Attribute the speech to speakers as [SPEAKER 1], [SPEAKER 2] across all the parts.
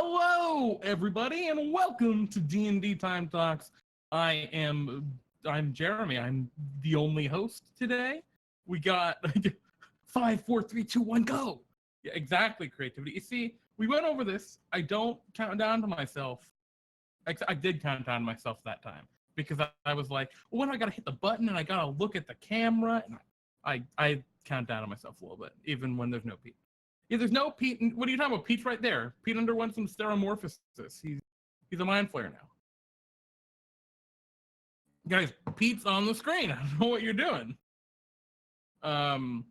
[SPEAKER 1] Hello, everybody, and welcome to DnDTime Talks. I'm Jeremy. I'm the only host today. We got 5, 4, 3, 2, 1, go. Yeah, exactly. Creativity. You see, we went over this. I don't count down to myself. I did count down to myself that time because I was like, well, when I gotta hit the button and I gotta look at the camera, and I count down to myself a little bit, even when there's no Pete. Yeah, there's no Pete. What are you talking about? Pete's right there. Pete underwent some stereomorphosis. He's a mind flayer now. Guys, Pete's on the screen. I don't know what you're doing. But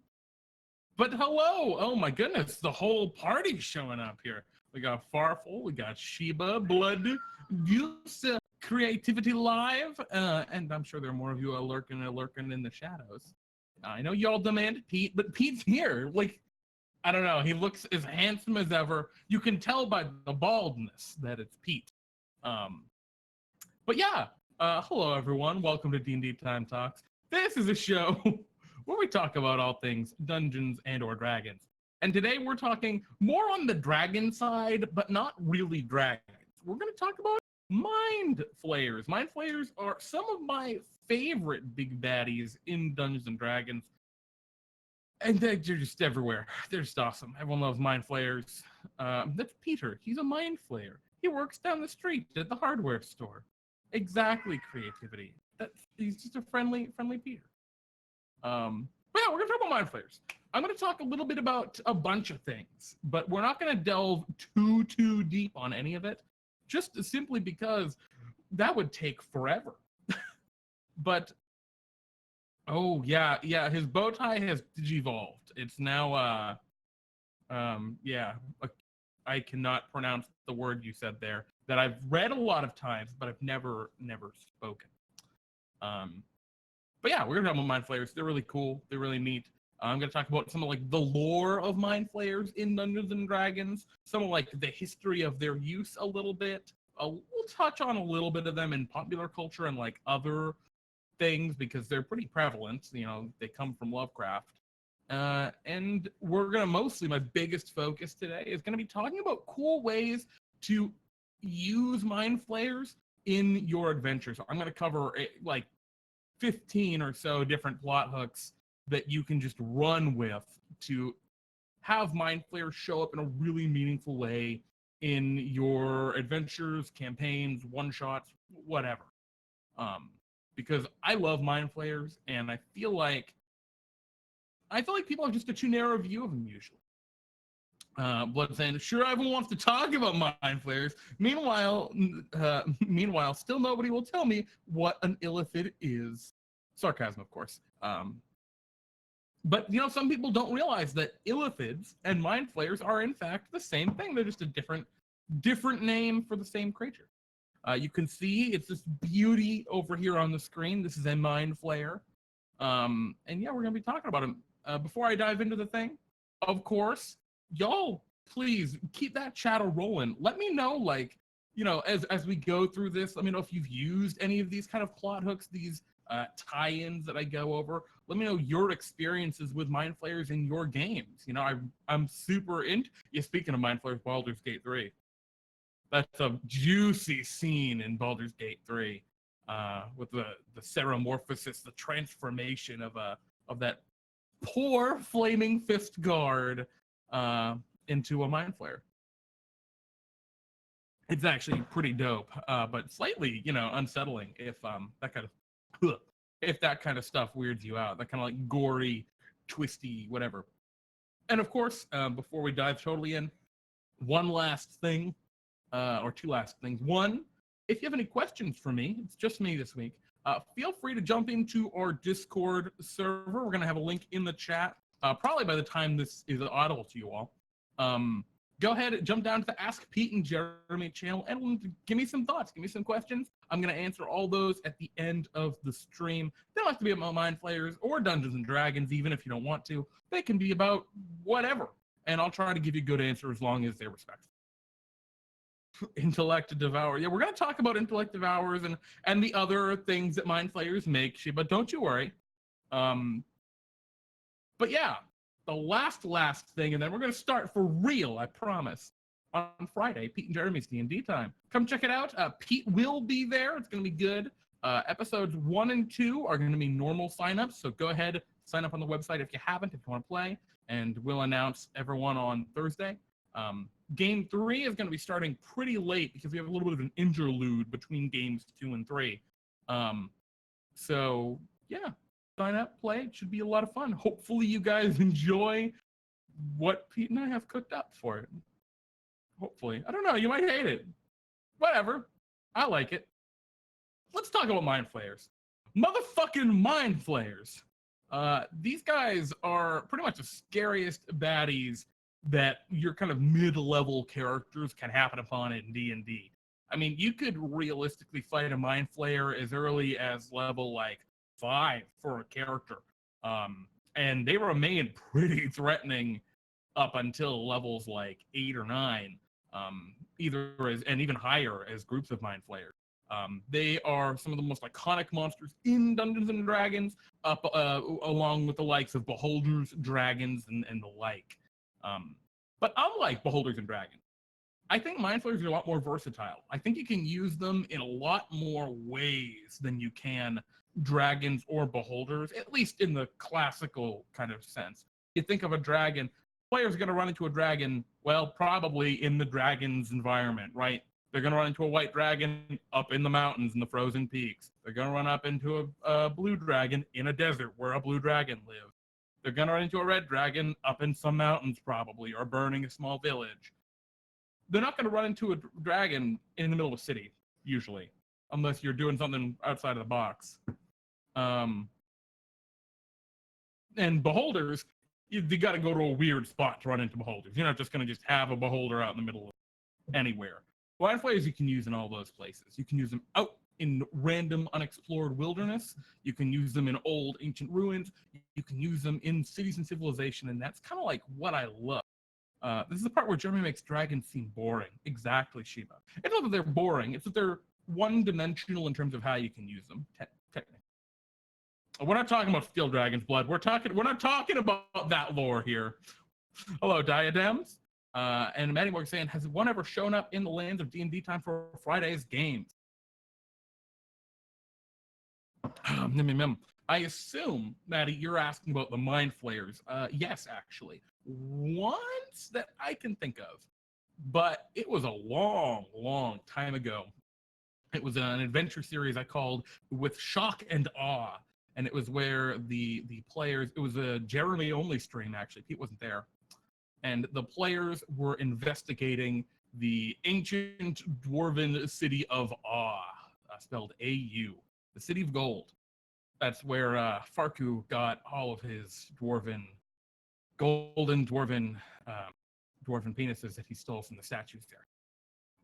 [SPEAKER 1] hello. Oh my goodness, the whole party's showing up here. We got Farfel, we got Sheba, Blood, Goose, Creativity Live, and I'm sure there are more of you lurking in the shadows. I know y'all demanded Pete, but Pete's here. Like, I don't know. He looks as handsome as ever. You can tell by the baldness that it's Pete. But yeah, hello everyone. Welcome to DnDTime Talks. This is a show where we talk about all things Dungeons and/or Dragons. And today we're talking more on the dragon side, but not really dragons. We're going to talk about mind flayers. Mind flayers are some of my favorite big baddies in Dungeons and Dragons. And they're just everywhere. They're just awesome. Everyone loves mind flayers. That's Peter. He's a mind flayer. He works down the street at the hardware store. Exactly, creativity. He's just a friendly Peter. But yeah, we're gonna talk about mind flayers. I'm gonna talk a little bit about a bunch of things, but we're not gonna delve too deep on any of it, just simply because that would take forever. But oh yeah, his bow tie has digivolved. It's now I cannot pronounce the word you said there that I've read a lot of times, but I've never spoken. But yeah, we're gonna talk about mind flayers. They're really cool. They're really neat. I'm gonna talk about some of like the lore of mind flayers in Dungeons and Dragons, some of like the history of their use a little bit. We'll touch on a little bit of them in popular culture and like other things because they're pretty prevalent. You know, they come from Lovecraft. And we're gonna mostly, my biggest focus today is gonna be talking about cool ways to use mind flayers in your adventures. I'm gonna cover like 15 or so different plot hooks that you can just run with to have mind flayers show up in a really meaningful way in your adventures, campaigns, one shots, whatever. Because I love mind flayers, and I feel like people have just a too narrow view of them usually. Blood saying, sure, everyone wants to talk about mind flayers. Meanwhile, still nobody will tell me what an illithid is. Sarcasm, of course. But you know, some people don't realize that illithids and mind flayers are in fact the same thing. They're just a different name for the same creature. You can see it's this beauty over here on the screen. This is a mind flayer. And yeah, we're gonna be talking about him. Before I dive into the thing, of course, y'all please keep that chatter rolling. Let me know, like, you know, as we go through this, let me know if you've used any of these kind of plot hooks, these tie-ins that I go over. Let me know your experiences with mind flayers in your games. You know, I'm super into. Yeah, speaking of mind flayers, Baldur's Gate 3. That's a juicy scene in Baldur's Gate 3, with the ceremorphosis, the transformation of that poor flaming fist guard into a mind flayer. It's actually pretty dope, but slightly, you know, unsettling if that kind of stuff weirds you out. That kind of like gory, twisty, whatever. And of course, before we dive totally in, one last thing. Or two last things. One, if you have any questions for me, it's just me this week, feel free to jump into our Discord server. We're going to have a link in the chat, probably by the time this is audible to you all. Go ahead, jump down to the Ask Pete and Jeremy channel and give me some thoughts, give me some questions. I'm going to answer all those at the end of the stream. They don't have to be about mind flayers or Dungeons and Dragons, even if you don't want to. They can be about whatever. And I'll try to give you a good answer as long as they're respectful. Intellect Devour. Yeah, we're going to talk about Intellect Devours and the other things that mind flayers make, but don't you worry. But yeah, the last thing, and then we're going to start for real, I promise. on Friday, Pete and Jeremy's D&D time. Come check it out. Pete will be there. It's going to be good. Episodes 1 and 2 are going to be normal signups, so go ahead, sign up on the website if you haven't, if you want to play, and we'll announce everyone on Thursday. Game 3 is going to be starting pretty late because we have a little bit of an interlude between games 2 and 3. So, yeah, sign up, play. It should be a lot of fun. Hopefully you guys enjoy what Pete and I have cooked up for it. Hopefully. I don't know. You might hate it. Whatever. I like it. Let's talk about Mindflayers. Motherfucking Mindflayers. These guys are pretty much the scariest baddies that your kind of mid-level characters can happen upon in D&D. I mean, you could realistically fight a Mind Flayer as early as level like 5 for a character. And they remain pretty threatening up until levels like 8 or 9, either as, and even higher as groups of Mind Flayers. They are some of the most iconic monsters in Dungeons and Dragons, up along with the likes of Beholders, Dragons, and the like. But unlike Beholders and Dragons, I think Mind Flayers are a lot more versatile. I think you can use them in a lot more ways than you can dragons or beholders, at least in the classical kind of sense. You think of a dragon, players are going to run into a dragon, well, probably in the dragon's environment, right? They're going to run into a white dragon up in the mountains in the frozen peaks. They're going to run up into a blue dragon in a desert where a blue dragon lives. They're going to run into a red dragon up in some mountains probably, or burning a small village. They're not going to run into a dragon in the middle of a city, usually, unless you're doing something outside of the box. And beholders, you got to go to a weird spot to run into beholders. You're not just going to just have a beholder out in the middle of anywhere. Mind Flayers you can use in all those places. You can use them out in random unexplored wilderness. You can use them in old ancient ruins. You can use them in cities and civilization, and that's kind of like what I love. This is the part where Jeremy makes dragons seem boring. Exactly, Sheba. It's not that they're boring, it's that they're one-dimensional in terms of how you can use them, technically. We're not talking about Steel Dragon's blood. We're not talking about that lore here. Hello, Diadems. And Maddie Morgan saying, has one ever shown up in the lands of D&D time for Friday's games? I assume, Maddie, you're asking about the Mind Flayers. Yes, actually. Once that I can think of. But it was a long, long time ago. It was an adventure series I called With Shock and Awe. And it was where the players, it was a Jeremy-only stream, actually. Pete wasn't there. And the players were investigating the ancient dwarven city of Awe, spelled A-U, the city of gold. That's where Farku got all of his golden dwarven penises that he stole from the statues there.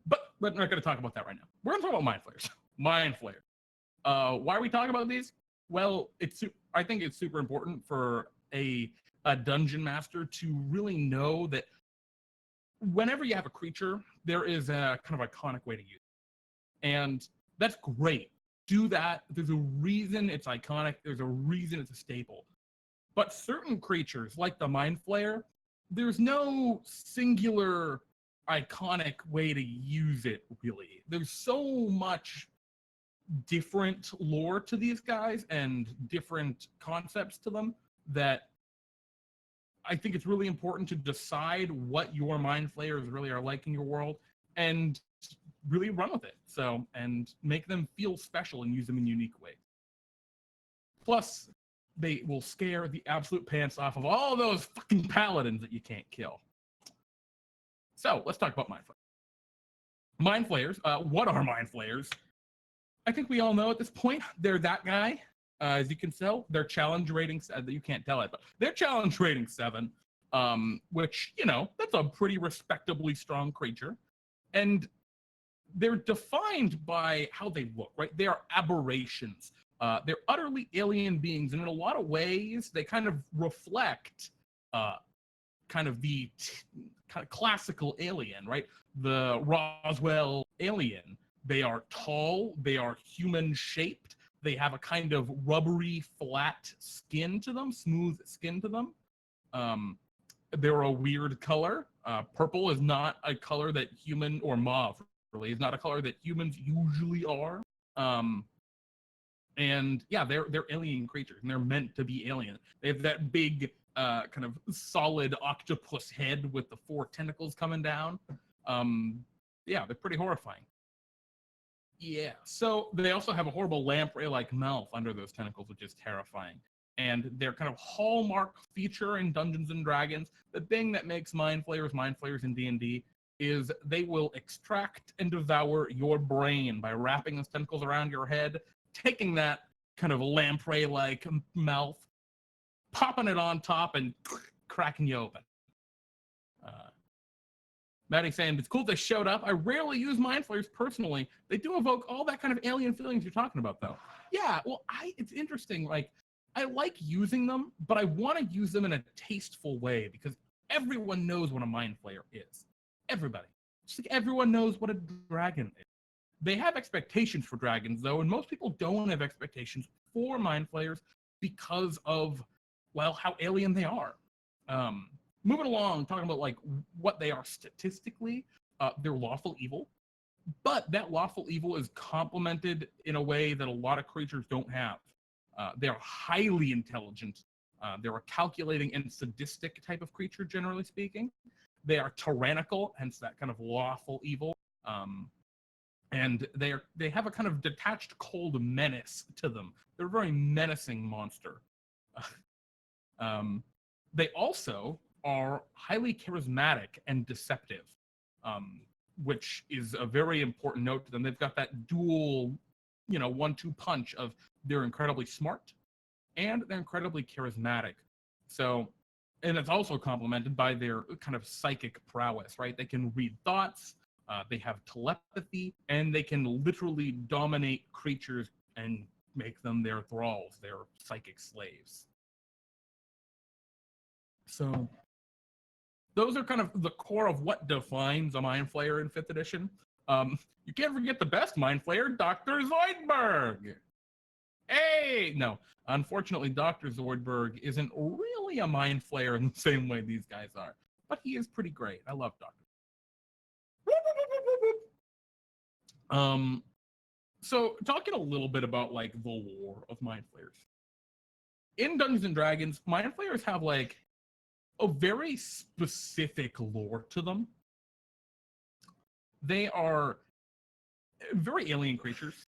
[SPEAKER 1] But we're not going to talk about that right now. We're going to talk about Mind Flayers. Mind Flayers. Why are we talking about these? Well, I think it's super important for a dungeon master to really know that whenever you have a creature, there is a kind of iconic way to use it. And that's great. Do that. There's a reason it's iconic. There's a reason it's a staple. But certain creatures, like the Mind Flayer, there's no singular iconic way to use it, really. There's so much different lore to these guys and different concepts to them that I think it's really important to decide what your Mind Flayers really are like in your world and really run with it. So, and make them feel special and use them in unique ways. Plus, they will scare the absolute pants off of all those fucking paladins that you can't kill. So, let's talk about Mind Flayers. Mind Flayers, what are Mind Flayers? I think we all know at this point, they're that guy. As you can tell, their challenge rating, you can't tell it, but their challenge rating 7, which, you know, that's a pretty respectably strong creature. And they're defined by how they look, right? They are aberrations. They're utterly alien beings, and in a lot of ways, they kind of reflect kind of the kind of classical alien, right? The Roswell alien. They are tall, they are human-shaped, they have a kind of rubbery, flat skin to them, smooth skin to them. They're a weird color. Purple is not a color that human, or mauve really, is not a color that humans usually are. Um, and yeah, they're alien creatures, and they're meant to be alien. They have that big, kind of solid octopus head with the four tentacles coming down. Yeah, they're pretty horrifying. Yeah. So they also have a horrible lamprey-like mouth under those tentacles, which is terrifying. And their kind of hallmark feature in Dungeons and Dragons, the thing that makes mind flayers in D&D, is they will extract and devour your brain by wrapping those tentacles around your head, taking that kind of lamprey-like mouth, popping it on top, and cracking you open. Maddie saying, it's cool they showed up. I rarely use mind flayers personally. They do evoke all that kind of alien feelings you're talking about, though. Yeah, well, it's interesting. Like, I like using them, but I want to use them in a tasteful way because everyone knows what a mind flayer is. Everybody. Just like everyone knows what a dragon is. They have expectations for dragons, though, and most people don't have expectations for mind flayers because of, well, how alien they are. Moving along, talking about like what they are statistically, they're lawful evil, but that lawful evil is complemented in a way that a lot of creatures don't have. They are highly intelligent. They're a calculating and sadistic type of creature, generally speaking. They are tyrannical, hence that kind of lawful evil. And they have a kind of detached, cold menace to them. They're a very menacing monster. They also are highly charismatic and deceptive, which is a very important note to them. They've got that dual, 1-2 punch of they're incredibly smart and they're incredibly charismatic. So, and it's also complemented by their kind of psychic prowess, right? They can read thoughts, they have telepathy, and they can literally dominate creatures and make them their thralls, their psychic slaves. So those are kind of the core of what defines a Mind Flayer in 5th edition. You can't forget the best Mind Flayer, Dr. Zoidberg. Hey! No, unfortunately, Dr. Zoidberg isn't really a Mind Flayer in the same way these guys are, but he is pretty great. I love Dr. So talking a little bit about like the lore of Mind Flayers. In Dungeons and Dragons, Mind Flayers have like a very specific lore to them. They are very alien creatures,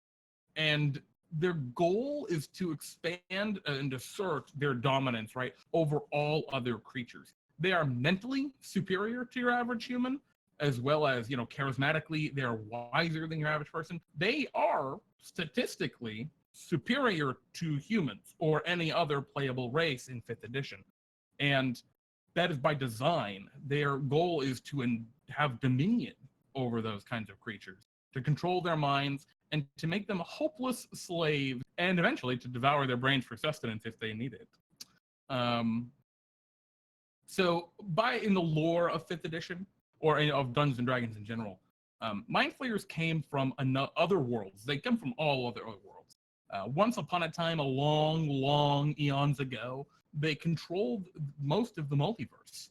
[SPEAKER 1] and their goal is to expand and assert their dominance, right, over all other creatures. They are mentally superior to your average human, as well as, charismatically, they're wiser than your average person. They are statistically superior to humans or any other playable race in 5th edition. And that is by design. Their goal is to have dominion over those kinds of creatures, to control their minds, and to make them hopeless slaves, and eventually to devour their brains for sustenance if they need it. So, in the lore of 5th edition, or of Dungeons and Dragons in general, Mind Flayers came from other worlds. They come from all other worlds. Once upon a time, a long, long eons ago, they controlled most of the multiverse.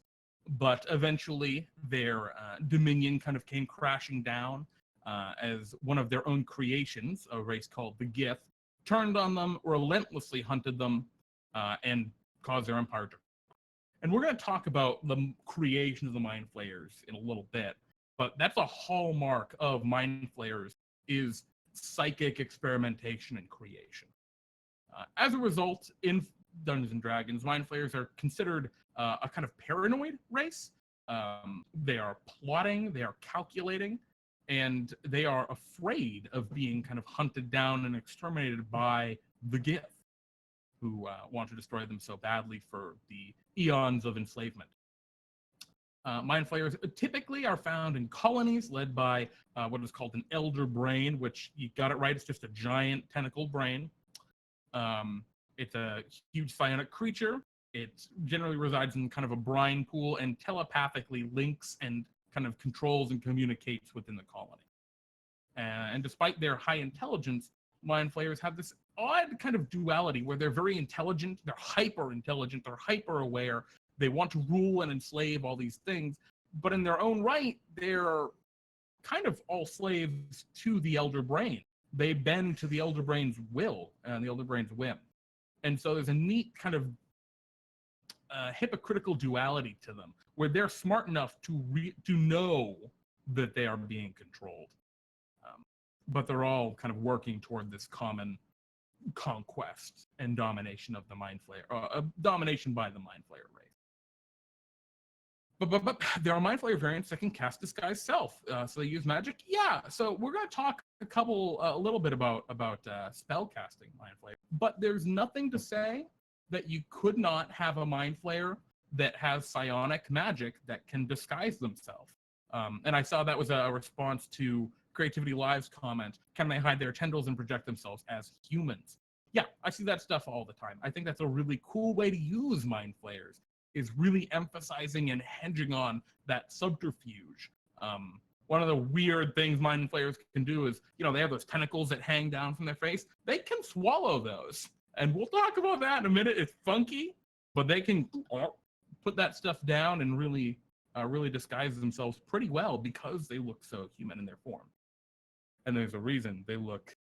[SPEAKER 1] But eventually, their dominion kind of came crashing down as one of their own creations, a race called the Gith, turned on them, relentlessly hunted them, and caused their empire to. And we're going to talk about the creation of the Mind Flayers in a little bit, but that's a hallmark of Mind Flayers is psychic experimentation and creation. As a result, in Dungeons and Dragons, Mind Flayers are considered a kind of paranoid race. They are plotting, they are calculating, and they are afraid of being kind of hunted down and exterminated by the Gith, who want to destroy them so badly for the eons of enslavement. Mind Flayers typically are found in colonies led by what is called an elder brain, which you got it right, it's just a giant tentacled brain. It's a huge psionic creature. It generally resides in kind of a brine pool and telepathically links and kind of controls and communicates within the colony. And despite their high intelligence, Mind Flayers have this odd kind of duality where they're very intelligent, they're hyper intelligent, they're hyper aware, they want to rule and enslave all these things, but in their own right, they're kind of all slaves to the elder brain. They bend to the elder brain's will and the elder brain's whim. And so there's a neat kind of hypocritical duality to them, where they're smart enough to know that they are being controlled, but they're all kind of working toward this common conquest and domination of the Mind Flayer, domination by the Mind Flayer race. But there are Mind Flayer variants that can cast Disguise Self, so they use magic. Yeah, so we're going to talk a little bit about spell casting Mind Flayer, but there's nothing to say that you could not have a Mind Flayer that has psionic magic that can disguise themselves. And I saw that was a response to Creativity Live's comment, can they hide their tendrils and project themselves as humans? Yeah, I see that stuff all the time. I think that's a really cool way to use Mind Flayers, is really emphasizing and hedging on that subterfuge. One of the weird things Mind Flayers can do is, they have those tentacles that hang down from their face. They can swallow those. And we'll talk about that in a minute. It's funky, but they can put that stuff down and really disguise themselves pretty well because they look so human in their form. And there's a reason they look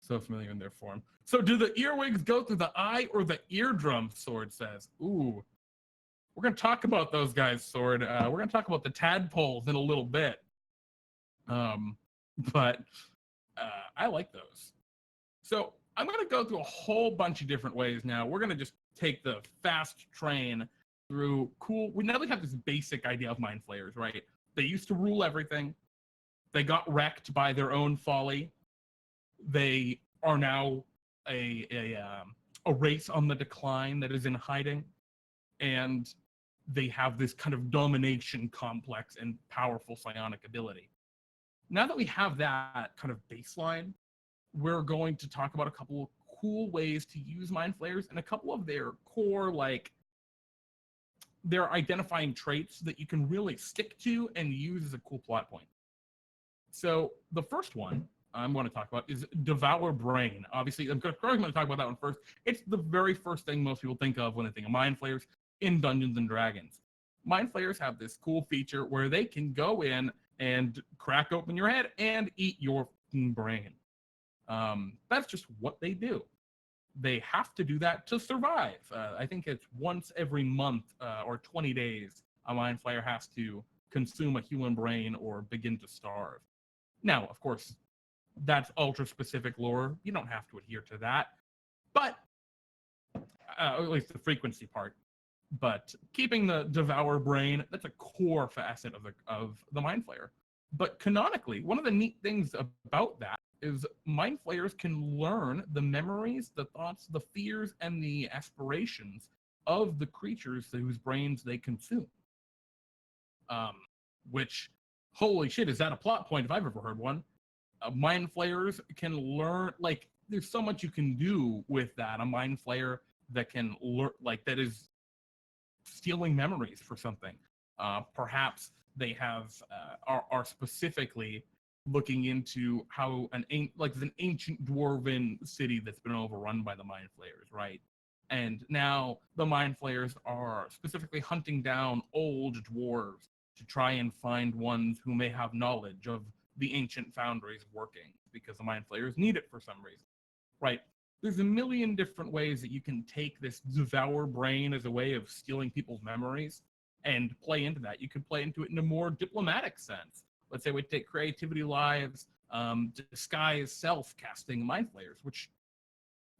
[SPEAKER 1] so familiar in their form. So do the earwigs go through the eye or the eardrum, Sword says. Ooh, we're going to talk about those guys, Sword. We're going to talk about the tadpoles in a little bit. But I like those. So I'm going to go through a whole bunch of different ways now. We're going to just take the fast train through we now have this basic idea of Mind Flayers, right? They used to rule everything. They got wrecked by their own folly. They are now a race on the decline that is in hiding. And they have this kind of domination complex and powerful psionic ability. Now that we have that kind of baseline, we're going to talk about a couple of cool ways to use Mind Flayers and a couple of their core, their identifying traits that you can really stick to and use as a cool plot point. So the first one I'm going to talk about is Devour Brain. Obviously, I'm going to talk about that one first. It's the very first thing most people think of when they think of Mind Flayers in Dungeons & Dragons. Mind Flayers have this cool feature where they can go in and crack open your head and eat your brain. That's just what they do. They have to do that to survive. I think it's once every month or 20 days, a Mind Flayer has to consume a human brain or begin to starve. Now, of course, that's ultra-specific lore. You don't have to adhere to that. But, at least the frequency part. But keeping the Devour Brain, that's a core facet of the Mind Flayer. But canonically, one of the neat things about that is Mind Flayers can learn the memories, the thoughts, the fears, and the aspirations of the creatures whose brains they consume. Which, holy shit, is that a plot point if I've ever heard one? Mind Flayers can learn, there's so much you can do with that. A Mind Flayer that can learn, that is stealing memories for something. Perhaps they have are specifically looking into how an ancient dwarven city that's been overrun by the Mind Flayers, right? And now the Mind Flayers are specifically hunting down old dwarves to try and find ones who may have knowledge of the ancient foundries working, because the Mind Flayers need it for some reason, right? There's a million different ways that you can take this Devour Brain as a way of stealing people's memories and play into that. You could play into it in a more diplomatic sense. Let's say we take Creativity Live's Disguise Self casting Mind Flayers, which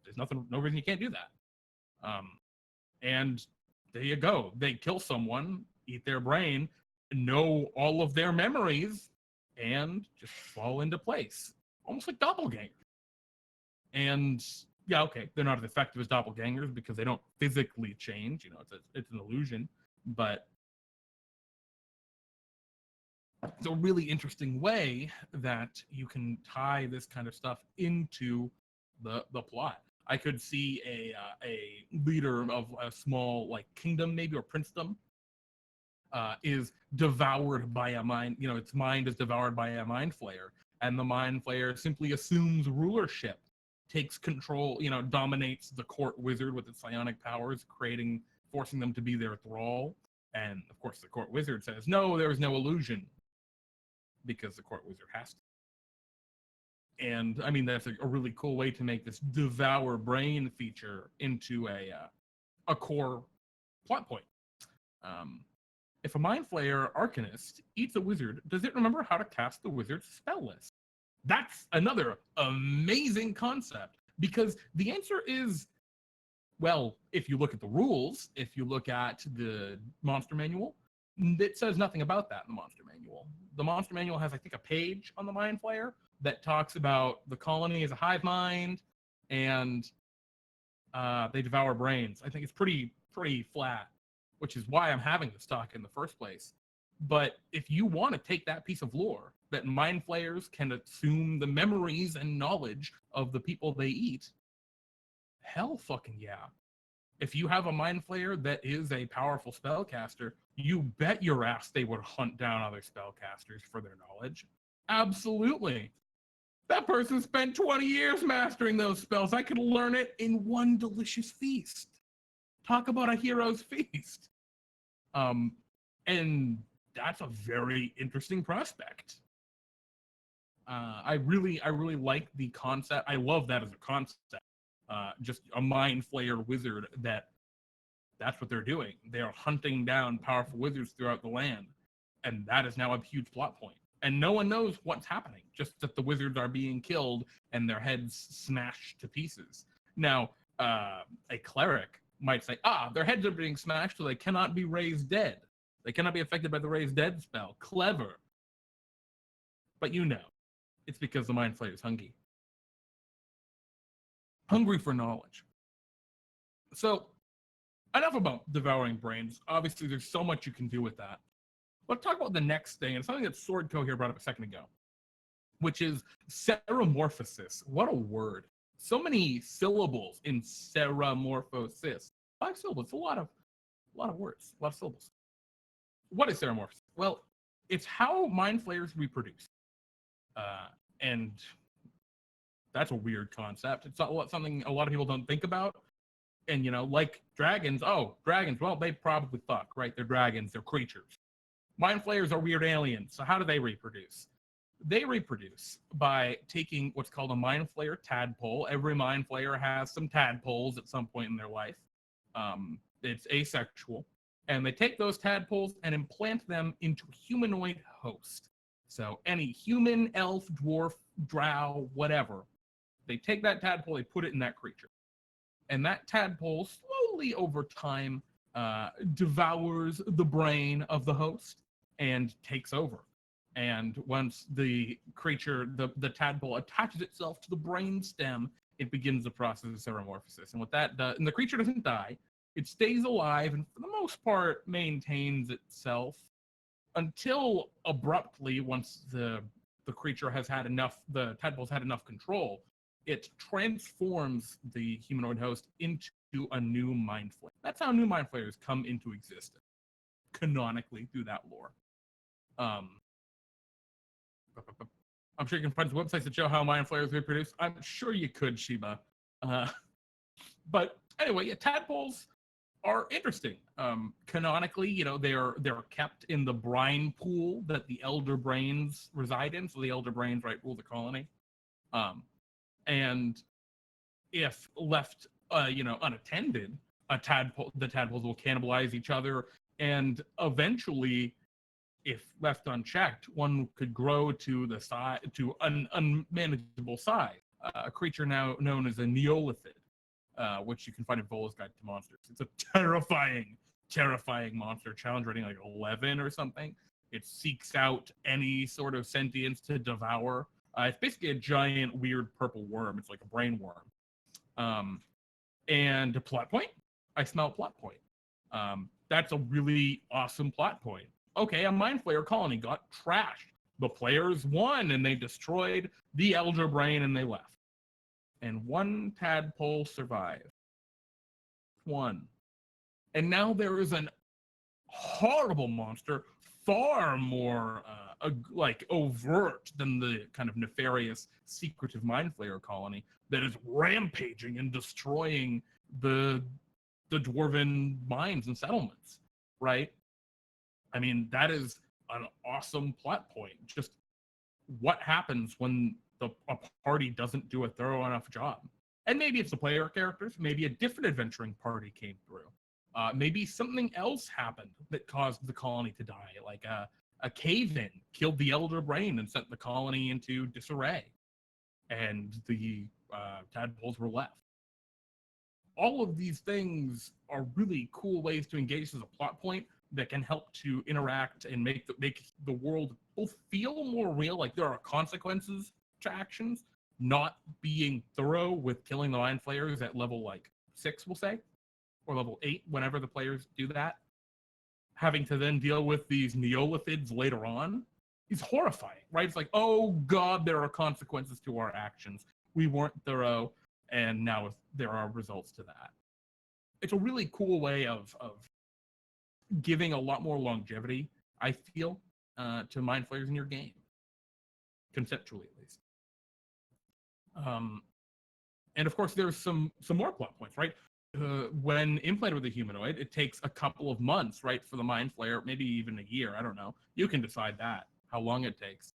[SPEAKER 1] there's no reason you can't do that. And there you go. They kill someone, eat their brain, know all of their memories, and just fall into place. Almost like doppelganger. And yeah, okay, they're not as effective as doppelgangers because they don't physically change. It's an illusion, but it's a really interesting way that you can tie this kind of stuff into the plot. I could see a leader of a small kingdom, maybe, or princedom, is devoured by a mind. Its mind is devoured by a Mind Flayer, and the Mind Flayer simply assumes rulership, takes control, dominates the court wizard with its psionic powers, forcing them to be their thrall. And of course, the court wizard says, no, there is no illusion, because the court wizard has to. And I mean, that's a really cool way to make this devour brain feature into a core plot point. If a Mind Flayer Arcanist eats a wizard, does it remember how to cast the wizard's spell list? That's another amazing concept, because the answer is, well, if you look at the rules, if you look at the monster manual, it says nothing about that in the monster manual. The monster manual has, I think, a page on the Mind Flayer that talks about the colony as a hive mind, and they devour brains. I think it's pretty flat, which is why I'm having this talk in the first place. But if you want to take that piece of lore, that Mind Flayers can assume the memories and knowledge of the people they eat, hell fucking yeah. If you have a Mind Flayer that is a powerful spellcaster, you bet your ass they would hunt down other spellcasters for their knowledge. Absolutely. That person spent 20 years mastering those spells. I could learn it in one delicious feast. Talk about a hero's feast. And that's a very interesting prospect. I really like the concept. I love that as a concept. Just a Mind Flayer wizard that's what they're doing. They are hunting down powerful wizards throughout the land. And that is now a huge plot point. And no one knows what's happening, just that the wizards are being killed and their heads smashed to pieces. Now, a cleric might say, their heads are being smashed so they cannot be raised dead. They cannot be affected by the raised dead spell. Clever. But you know, it's because the Mind Flayer is hungry. Hungry for knowledge. So, enough about devouring brains. Obviously, there's so much you can do with that. Let's talk about the next thing, and something that Swordco here brought up a second ago, which is ceramorphosis. What a word. So many syllables in ceramorphosis. 5 syllables, a lot of words, a lot of syllables. What is ceramorphosis? Well, it's how Mind Flayers reproduce. And that's a weird concept. It's not something a lot of people don't think about. And, like dragons, well, they probably fuck, right? They're dragons, they're creatures. Mind Flayers are weird aliens. So how do they reproduce? They reproduce by taking what's called a Mind Flayer tadpole. Every Mind Flayer has some tadpoles at some point in their life. It's asexual. And they take those tadpoles and implant them into a humanoid host. So any human, elf, dwarf, drow, whatever, they take that tadpole, they put it in that creature. And that tadpole slowly over time devours the brain of the host and takes over. And once the creature, the tadpole, attaches itself to the brain stem, it begins the process of ceramorphosis. And what that does, and the creature doesn't die, it stays alive and for the most part maintains itself until abruptly, once the creature has had enough, the tadpole's had enough control, it transforms the humanoid host into a new Mind Flayer. That's how new Mind Flayers come into existence, canonically through that lore. I'm sure you can find some websites that show how Mind Flayers reproduce. I'm sure you could, Sheba. But anyway, yeah, tadpoles are interesting. Canonically, they're kept in the brine pool that the elder brains reside in. So the elder brains, right, rule the colony. And if left, unattended, the tadpoles will cannibalize each other, and eventually, if left unchecked, one could grow to the size, to an unmanageable size. A creature now known as a Neolithid, which you can find in Vola's Guide to Monsters. It's a terrifying monster. Challenge rating like 11 or something. It seeks out any sort of sentience to devour. It's basically a giant, weird purple worm. It's like a brain worm. And a plot point? I smell a plot point. That's a really awesome plot point. Okay, a Mind Flayer colony got trashed. The players won, and they destroyed the elder brain, and they left. And one tadpole survived. One. And now there is an horrible monster, far more overt than the kind of nefarious, secretive Mind Flayer colony that is rampaging and destroying the dwarven mines and settlements, right? I mean, that is an awesome plot point. Just what happens when a party doesn't do a thorough enough job. And maybe it's the player characters, maybe a different adventuring party came through. Maybe something else happened that caused the colony to die, like a cave-in killed the Elder Brain and sent the colony into disarray, and the tadpoles were left. All of these things are really cool ways to engage as a plot point that can help to interact and make the world both feel more real, like there are consequences to actions, not being thorough with killing the mind flayers at level like 6, we'll say, or level 8, whenever the players do that. Having to then deal with these Neolithids later on is horrifying, right? It's like, oh god, there are consequences to our actions. We weren't thorough, and now there are results to that. It's a really cool way of giving a lot more longevity, I feel, to mind flayers in your game, conceptually at least. And of course, there's some more plot points, right? When implanted with a humanoid, it takes a couple of months, right, for the mind flayer, maybe even a year. I don't know. You can decide that, how long it takes.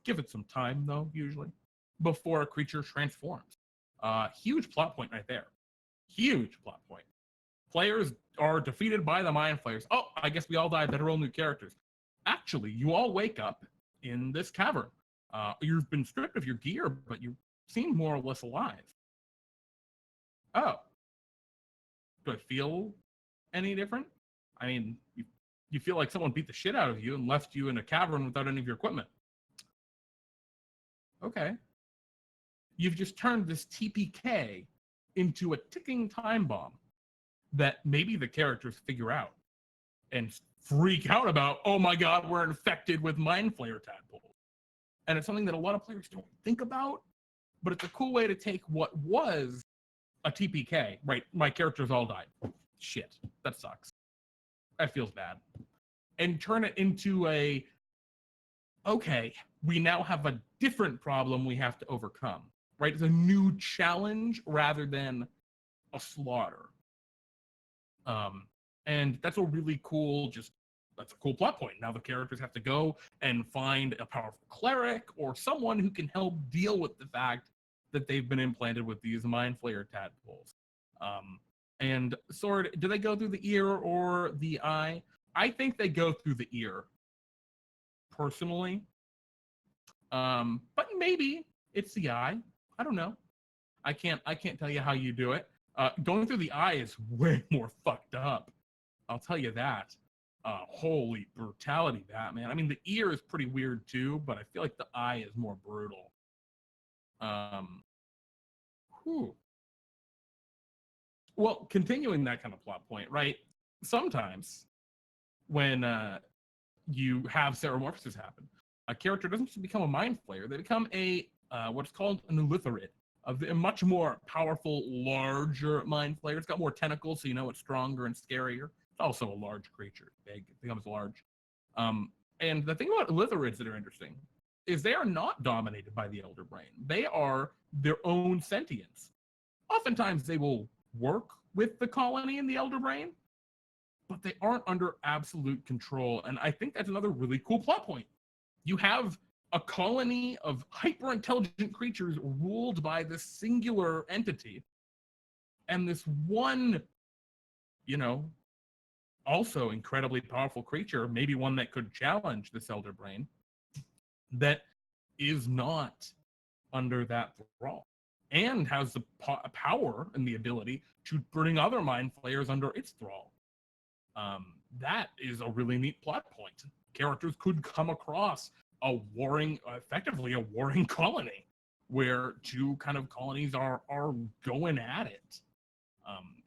[SPEAKER 1] Give it some time, though, usually, before a creature transforms. Huge plot point right there. Huge plot point. Players are defeated by the mind flayers. Oh, I guess we all died. Better roll new characters. Actually, you all wake up in this cavern. You've been stripped of your gear, but you seem more or less alive. Oh. Do I feel any different? I mean, you feel like someone beat the shit out of you and left you in a cavern without any of your equipment. Okay. You've just turned this TPK into a ticking time bomb that maybe the characters figure out and freak out about. Oh my god, we're infected with mind flayer tadpoles. And it's something that a lot of players don't think about, but it's a cool way to take what was a TPK, right? My characters all died. Shit, that sucks. That feels bad. And turn it into okay, we now have a different problem we have to overcome, right? It's a new challenge rather than a slaughter. And that's a really cool, that's a cool plot point. Now the characters have to go and find a powerful cleric or someone who can help deal with the fact that they've been implanted with these mind flayer tadpoles. And Sword, do they go through the ear or the eye? I think they go through the ear, personally. But maybe it's the eye. I don't know. I can't tell you how you do it. Going through the eye is way more fucked up. I'll tell you that. Holy brutality, Batman. I mean, the ear is pretty weird too, but I feel like the eye is more brutal. Whew. Well, continuing that kind of plot point, right? Sometimes when you have ceremorphosis happen, a character doesn't just become a mind flayer; they become a what's called an Elitharid, a much more powerful, larger mind flayer. It's got more tentacles, so you know it's stronger and scarier. It's also a large creature, big, it becomes large. And the thing about Elitharids that are interesting is they are not dominated by the Elder Brain. They are their own sentience. Oftentimes they will work with the colony and the Elder Brain, but they aren't under absolute control. And I think that's another really cool plot point. You have a colony of hyper-intelligent creatures ruled by this singular entity, and this one, also incredibly powerful creature, maybe one that could challenge this Elder Brain, that is not under that thrall, and has the power and the ability to bring other mind flayers under its thrall. That is a really neat plot point. Characters could come across effectively a warring colony, where two kind of colonies are going at it.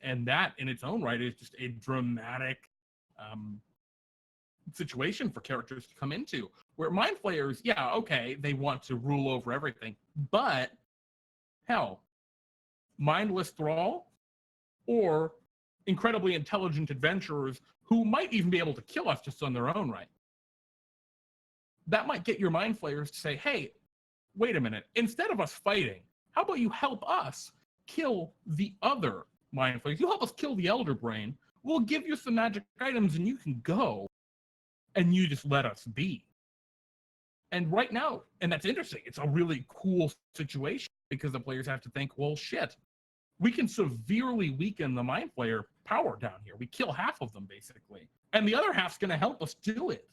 [SPEAKER 1] And that in its own right is just a dramatic situation for characters to come into, where mind flayers, yeah, okay, they want to rule over everything, but hell, mindless thrall or incredibly intelligent adventurers who might even be able to kill us just on their own right. That might get your mind flayers to say, hey, wait a minute, instead of us fighting, how about you help us kill the other mind flayers? You help us kill the Elder Brain, we'll give you some magic items and you can go. and you just let us be. And right now, and that's interesting, it's a really cool situation because the players have to think, well, shit, we can severely weaken the Mind Flayer power down here. We kill half of them, basically. And the other half's going to help us do it.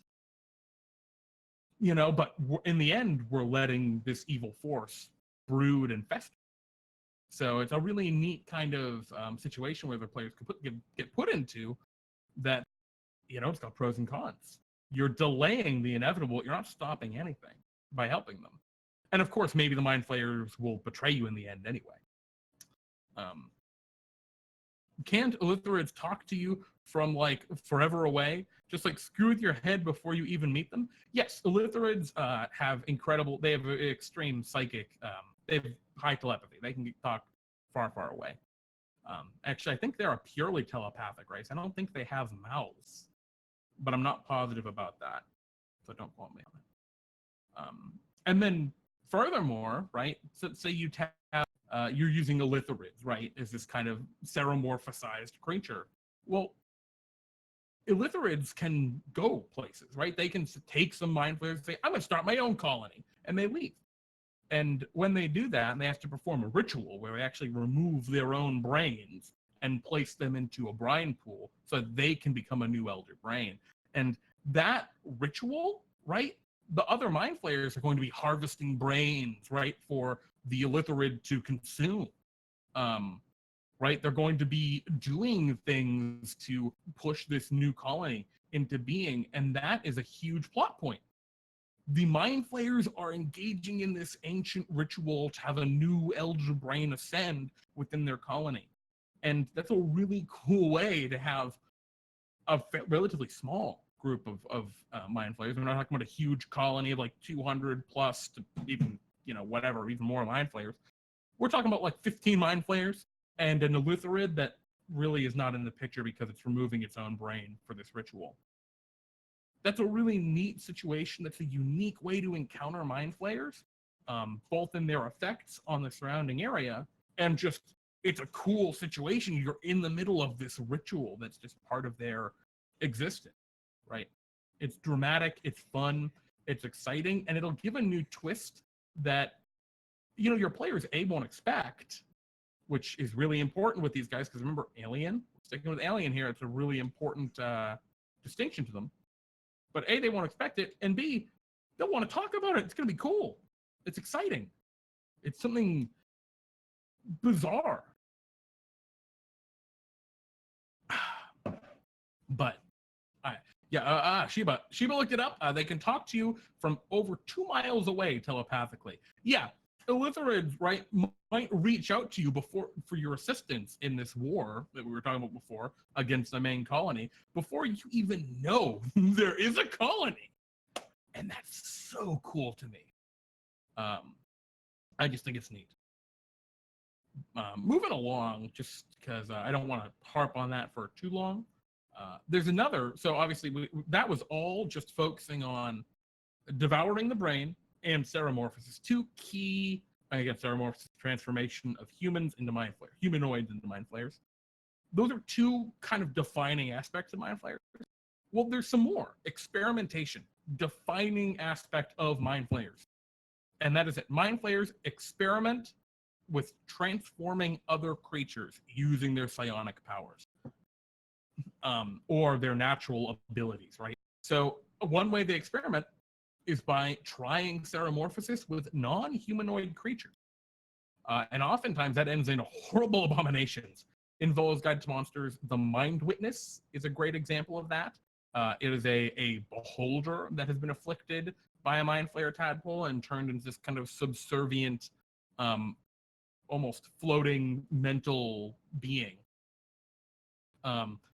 [SPEAKER 1] But in the end, we're letting this evil force brood and fester. So it's a really neat kind of situation where the players could get put into that, it's got pros and cons. You're delaying the inevitable. You're not stopping anything by helping them. And of course, maybe the Mind Flayers will betray you in the end anyway. Can't Illithurids talk to you from like forever away? Just like screw with your head before you even meet them? Yes, Illithurids they have extreme psychic, they have high telepathy. They can talk far, far away. Actually, I think they're a purely telepathic race. I don't think they have mouths, but I'm not positive about that. So don't quote me on it. And then furthermore, right, so say you have, you're using Illithurids, right, as this kind of seromorphosized creature. Well, Illithurids can go places, right? They can take some Mind Flayers and say, I'm going to start my own colony, and they leave. And when they do that, they have to perform a ritual where they actually remove their own brains and place them into a brine pool so that they can become a new Elder Brain. And that ritual, right, the other Mind Flayers are going to be harvesting brains, right, for the Illithurid to consume. Right, they're going to be doing things to push this new colony into being, and that is a huge plot point. The Mind Flayers are engaging in this ancient ritual to have a new Elder Brain ascend within their colony. And that's a really cool way to have a relatively small group of Mind Flayers. We're not talking about a huge colony of like 200 plus to even, whatever, even more Mind Flayers. We're talking about like 15 Mind Flayers and an Illithurid that really is not in the picture because it's removing its own brain for this ritual. That's a really neat situation. That's a unique way to encounter Mind Flayers, both in their effects on the surrounding area and just, it's a cool situation. You're in the middle of this ritual that's just part of their existence, right? It's dramatic, it's fun, it's exciting, and it'll give a new twist that, your players, won't expect, which is really important with these guys, because remember, Alien, sticking with Alien here, it's a really important distinction to them. But A, they won't expect it, and B, they'll want to talk about it. It's going to be cool. It's exciting. It's something bizarre. But, Sheba looked it up. They can talk to you from over 2 miles away telepathically. Yeah, Illithurids, right, might reach out to you for your assistance in this war that we were talking about before against the main colony before you even know there is a colony. And that's so cool to me. I just think it's neat. Moving along, just because I don't want to harp on that for too long. There's another, so obviously that was all just focusing on devouring the brain and seromorphosis, two key, again, seromorphosis, transformation of humanoids into Mind Flayers. Those are two kind of defining aspects of Mind Flayers. Well, there's some more. Experimentation, defining aspect of Mind Flayers. And that is it. Mind Flayers experiment with transforming other creatures using their psionic powers. Or their natural abilities, right? So one way they experiment is by trying seromorphosis with non-humanoid creatures. And oftentimes that ends in horrible abominations. In Volo's Guide to Monsters, the Mind Witness is a great example of that. It is a beholder that has been afflicted by a Mind Flayer tadpole and turned into this kind of subservient, almost floating mental being.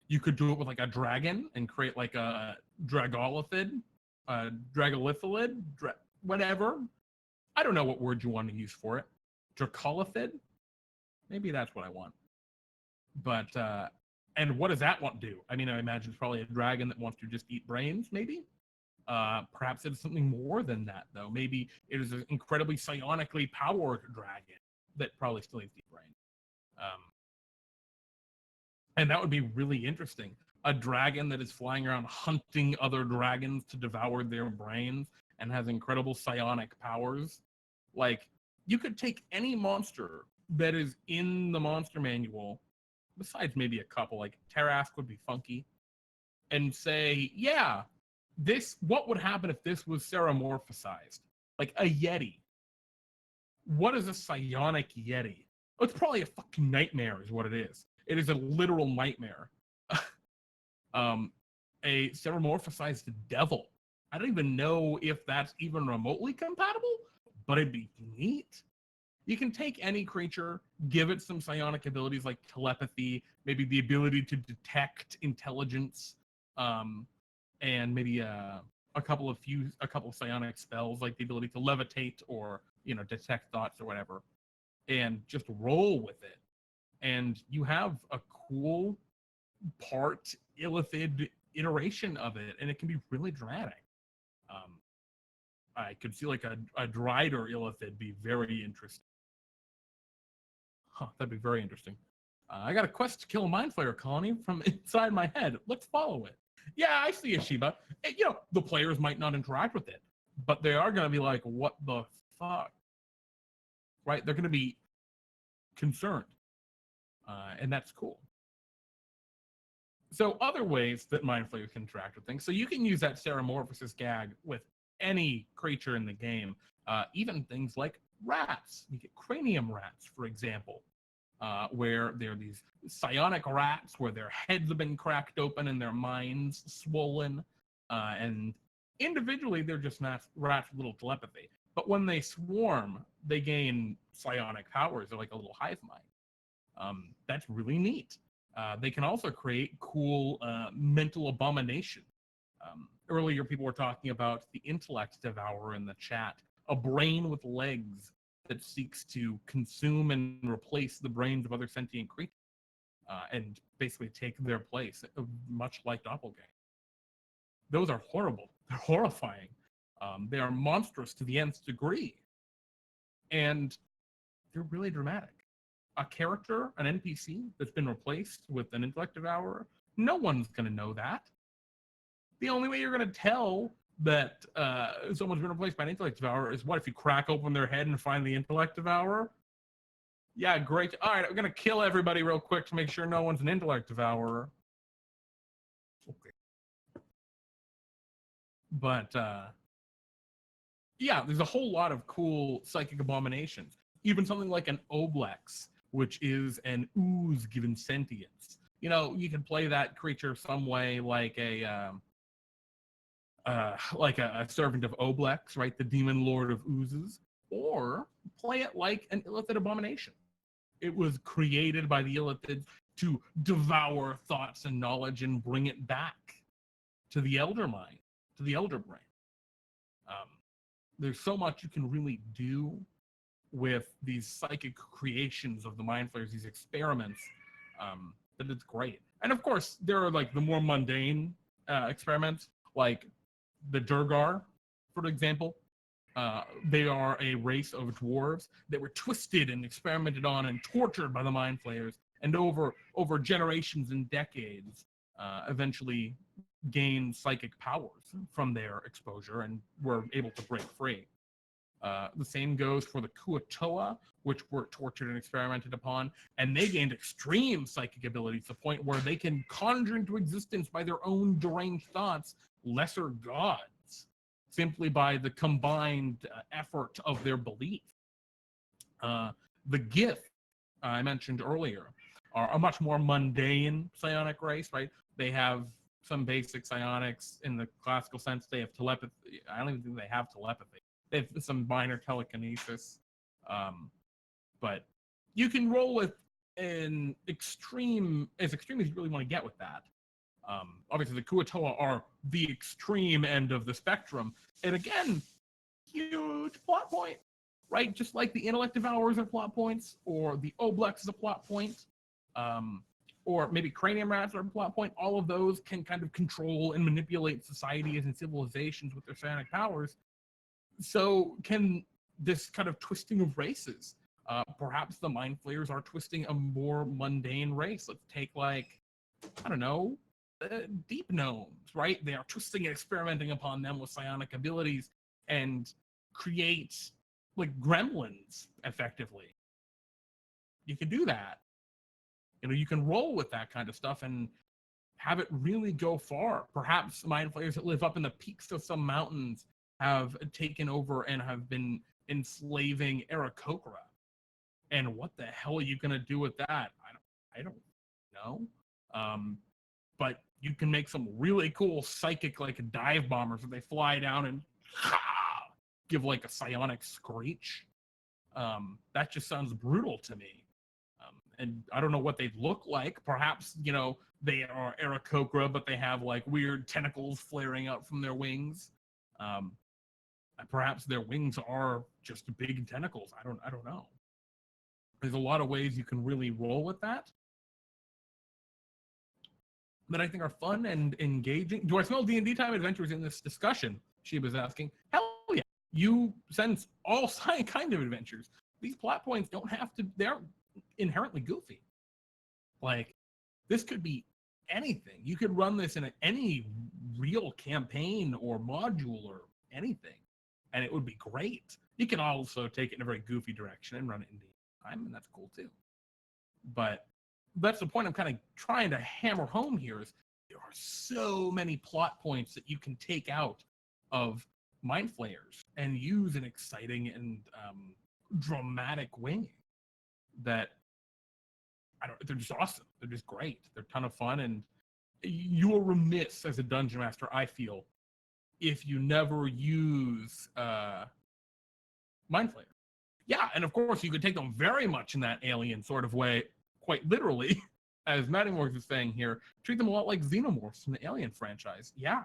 [SPEAKER 1] You could do it with like a dragon and create like a dragolithid, whatever. I don't know what word you want to use for it. Dracolithid? Maybe that's what I want. But, and what does that want to do? I mean, I imagine it's probably a dragon that wants to just eat brains, maybe? Perhaps it's something more than that, though. Maybe it is an incredibly psionically powered dragon that probably still eats brains. And that would be really interesting. a dragon that is flying around hunting other dragons to devour their brains and has incredible psionic powers. Like, you could take any monster that is in the monster manual, besides maybe a couple, like Tarask would be funky, and say, yeah, what would happen if this was ceramorphosized? Like a Yeti. What is a psionic Yeti? Oh, it's probably a fucking nightmare, is what it is. It is a literal nightmare. A ceramorphosized devil. I don't even know if that's even remotely compatible, but it'd be neat. You can take any creature, give it some psionic abilities like telepathy, maybe the ability to detect intelligence, and maybe a couple of psionic spells like the ability to levitate or detect thoughts or whatever, and just roll with it. And you have a cool part illithid iteration of it, and it can be really dramatic. I could see like a Drider illithid be very interesting. That'd be very interesting. I got a quest to kill a Mind Flayer colony from inside my head. Let's follow it. Yeah, I see a Shiba. The players might not interact with it, but they are going to be like, what the fuck? Right? They're going to be concerned. And that's cool. So other ways that Mind Flayers can interact with things. So you can use that Ceramorphosis gag with any creature in the game, even things like rats. You get cranium rats, for example, where they're these psionic rats where their heads have been cracked open and their minds swollen. And individually, they're just rats with little telepathy. But when they swarm, they gain psionic powers. They're like a little hive mind. That's really neat. They can also create cool mental abomination. Earlier, people were talking about the intellect devourer in the chat, a brain with legs that seeks to consume and replace the brains of other sentient creatures and basically take their place, much like doppelganger. Those are horrible. They're horrifying. They are monstrous to the nth degree. And they're really dramatic. A character, an NPC that's been replaced with an intellect devourer, no one's going to know that. The only way you're going to tell that someone's been replaced by an intellect devourer is what if you crack open their head and find the intellect devourer? Yeah, great. All right, I'm going to kill everybody real quick to make sure no one's an intellect devourer. Okay. But yeah, there's a whole lot of cool psychic abominations. Even something like an Oblex, which is an ooze given sentience. You can play that creature some way like a servant of Oblex, right? The demon lord of oozes, or play it like an illithid abomination. It was created by the illithids to devour thoughts and knowledge and bring it back to the elder mind, to the elder brain. There's so much you can really do with these psychic creations of the Mind Flayers, these experiments, that it's great. And of course, there are like the more mundane experiments, like the Durgar, for example. They are a race of dwarves that were twisted and experimented on and tortured by the Mind Flayers, and over generations and decades, eventually gained psychic powers from their exposure and were able to break free. The same goes for the Kuatoa, which were tortured and experimented upon, and they gained extreme psychic abilities to the point where they can conjure into existence by their own deranged thoughts lesser gods, simply by the combined effort of their belief. The Gith, I mentioned earlier, are a much more mundane psionic race, right? They have some basic psionics in the classical sense. They have telepathy. I don't even think they have telepathy. They have some minor telekinesis. But you can roll with as extreme as you really want to get with that. Obviously, the Kuatoa are the extreme end of the spectrum. And again, huge plot point, right? Just like the Intellect Devourers are plot points, or the Oblex is a plot point, or maybe Cranium Rats are a plot point. All of those can kind of control and manipulate societies and civilizations with their psionic powers. So can this kind of twisting of races. Perhaps the Mind Flayers are twisting a more mundane race. Let's take, like, I don't know, deep gnomes, right? They are twisting and experimenting upon them with psionic abilities and create like gremlins effectively. You can do that. You can roll with that kind of stuff and have it really go far. Perhaps mind flayers that live up in the peaks of some mountains have taken over and have been enslaving Aarakocra. And what the hell are you gonna do with that? I don't know. Um, but you can make some really cool psychic like dive bombers where they fly down and give like a psionic screech. That just sounds brutal to me. And I don't know what they look like. Perhaps, they are Aarakocra, but they have like weird tentacles flaring out from their wings. Um, Perhaps their wings are just big tentacles. I don't know. There's a lot of ways you can really roll with that I think are fun and engaging. Do I smell DnDTime adventures in this discussion? She was asking. Hell yeah. You sense all kind of adventures. These plot points don't have to, they're inherently goofy. Like, this could be anything. You could run this in any real campaign or module or anything, and it would be great. You can also take it in a very goofy direction and run it in DnDTime, and that's cool too. But that's the point I'm kind of trying to hammer home here is there are so many plot points that you can take out of Mindflayers and use in exciting and dramatic way that they're just awesome. They're just great. They're a ton of fun, and you are remiss as a dungeon master, I feel, if you never use Mindflayer. Yeah, and of course you could take them very much in that alien sort of way, quite literally, as Mattingworks is saying here, treat them a lot like xenomorphs from the Alien franchise. Yeah,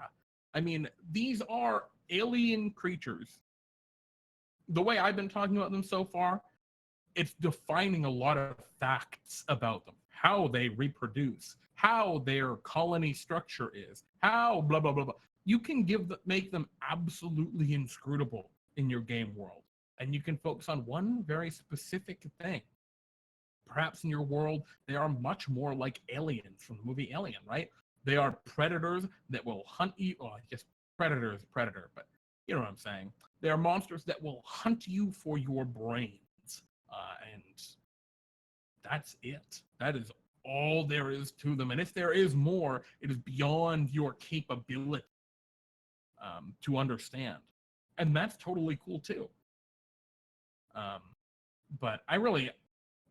[SPEAKER 1] I mean, these are alien creatures. The way I've been talking about them so far, it's defining a lot of facts about them, how they reproduce, how their colony structure is, how blah blah blah blah. You can make them absolutely inscrutable in your game world, and you can focus on one very specific thing. Perhaps in your world, they are much more like aliens from the movie Alien, right? They are predators that will hunt you. Well, I guess predator is predator, but you know what I'm saying. They are monsters that will hunt you for your brains. And that's it. That is all there is to them. And if there is more, it is beyond your capability to understand. And that's totally cool too. But I really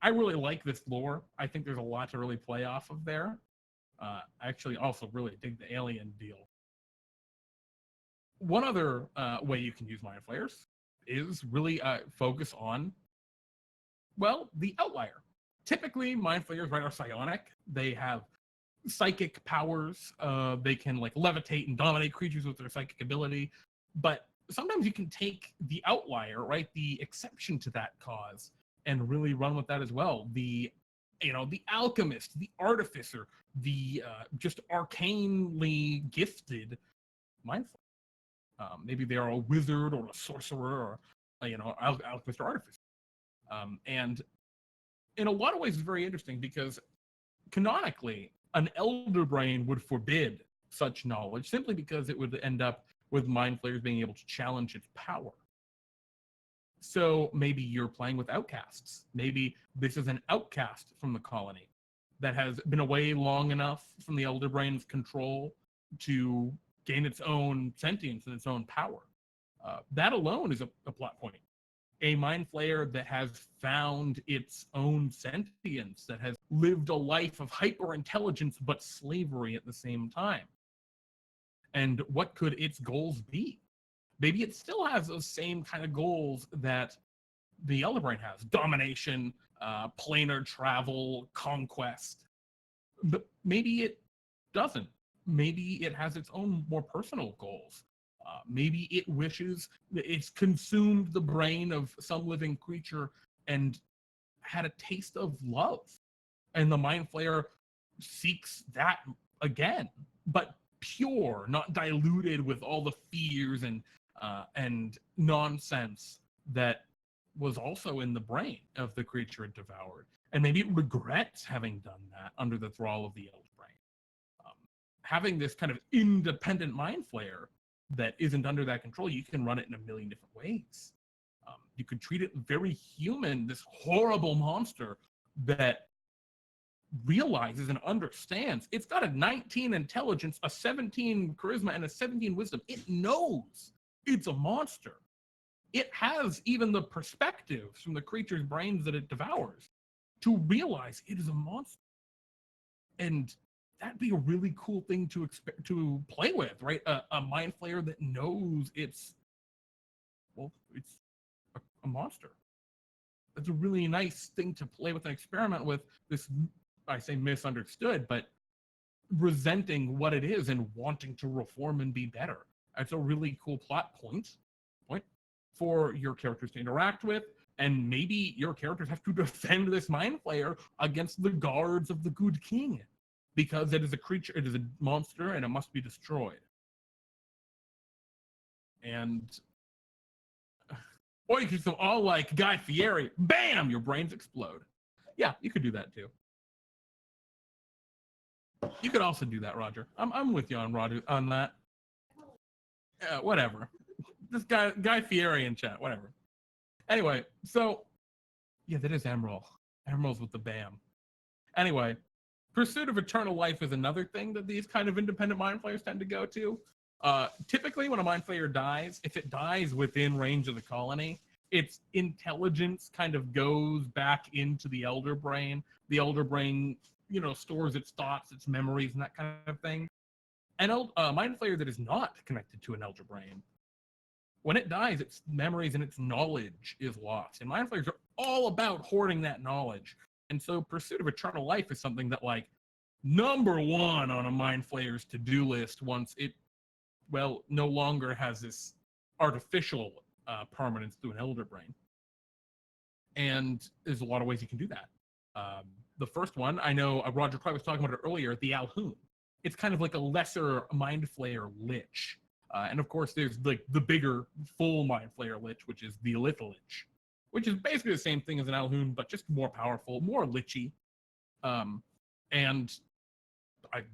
[SPEAKER 1] like this lore. I think there's a lot to really play off of there. I actually also really dig the alien deal. One other way you can use Mindflayers is really focus on, well, the outlier. Typically, Mindflayers, right, are psionic. They have psychic powers. They can like levitate and dominate creatures with their psychic ability. But sometimes you can take the outlier, right, the exception to that cause, and really run with that as well. The alchemist, the artificer, the just arcanely gifted Mindflayer. Maybe they are a wizard or a sorcerer or alchemist or artificer. And in a lot of ways, it's very interesting because canonically, an elder brain would forbid such knowledge simply because it would end up with mind flayers being able to challenge its power. So maybe you're playing with outcasts. Maybe this is an outcast from the colony that has been away long enough from the elder brain's control to gain its own sentience and its own power. That alone is a plot point. A mind flayer that has found its own sentience, that has lived a life of hyper intelligence but slavery at the same time. And what could its goals be? Maybe it still has those same kind of goals that the Elder Brain has: domination, planar travel, conquest. But maybe it doesn't. Maybe it has its own more personal goals. Maybe it wishes it's consumed the brain of some living creature and had a taste of love. And the Mind Flayer seeks that again, but pure, not diluted with all the fears and nonsense that was also in the brain of the creature it devoured. And maybe it regrets having done that under the thrall of the Elder Brain. having this kind of independent mind flayer that isn't under that control, you can run it in a million different ways. You could treat it very human, this horrible monster that realizes and understands. It's got a 19 intelligence, a 17 charisma, and a 17 wisdom. It knows it's a monster. It has even the perspectives from the creature's brains that it devours to realize it is a monster. And that'd be a really cool thing to play with, right? A mind flayer that knows it's a monster. That's a really nice thing to play with and experiment with. This, I say misunderstood, but resenting what it is and wanting to reform and be better. That's a really cool plot point for your characters to interact with. And maybe your characters have to defend this mind flayer against the guards of the good king, because it is a creature, it is a monster, and it must be destroyed. And or you could go all like Guy Fieri, bam, your brains explode. Yeah, you could do that too. You could also do that, Roger. I'm with you on Roger on that. Whatever. This Guy Fieri in chat, whatever. Anyway, so yeah, that is Emerald. Emerald's with the bam. Anyway, pursuit of eternal life is another thing that these kind of independent mind flayers tend to go to. Typically, when a mind flayer dies, if it dies within range of the colony, its intelligence kind of goes back into the elder brain. The elder brain, stores its thoughts, its memories, and that kind of thing. And a mind flayer that is not connected to an elder brain, when it dies, its memories and its knowledge is lost. And mind flayers are all about hoarding that knowledge. And so pursuit of eternal life is something that, like, number one on a mind flayer's to-do list once it, no longer has this artificial permanence through an elder brain. And there's a lot of ways you can do that. The first one, I know Roger Clark was talking about it earlier, the Alhoon. It's kind of like a lesser mind flayer lich. And of course, there's like the bigger full mind flayer lich, which is the Elitha lich, which is basically the same thing as an Alhoon, but just more powerful, more lichy. And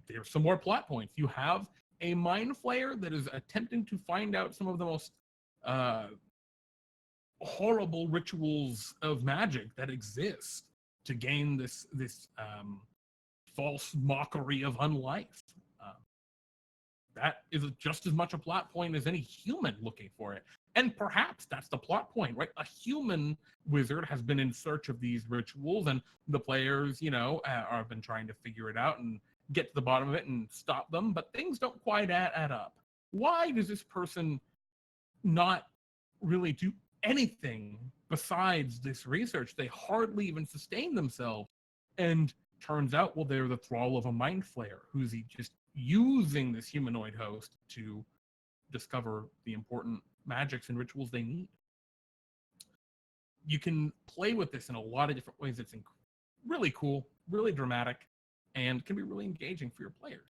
[SPEAKER 1] there's some more plot points. You have a mind flayer that is attempting to find out some of the most horrible rituals of magic that exist to gain this false mockery of unlife. That is just as much a plot point as any human looking for it. And perhaps that's the plot point, right? A human wizard has been in search of these rituals, and the players, have been trying to figure it out and get to the bottom of it and stop them, but things don't quite add up. Why does this person not really do anything besides this research? They hardly even sustain themselves. And turns out, they're the thrall of a mind flayer who's just using this humanoid host to discover the important magics and rituals they need. You can play with this in a lot of different ways. It's really cool, really dramatic, and can be really engaging for your players.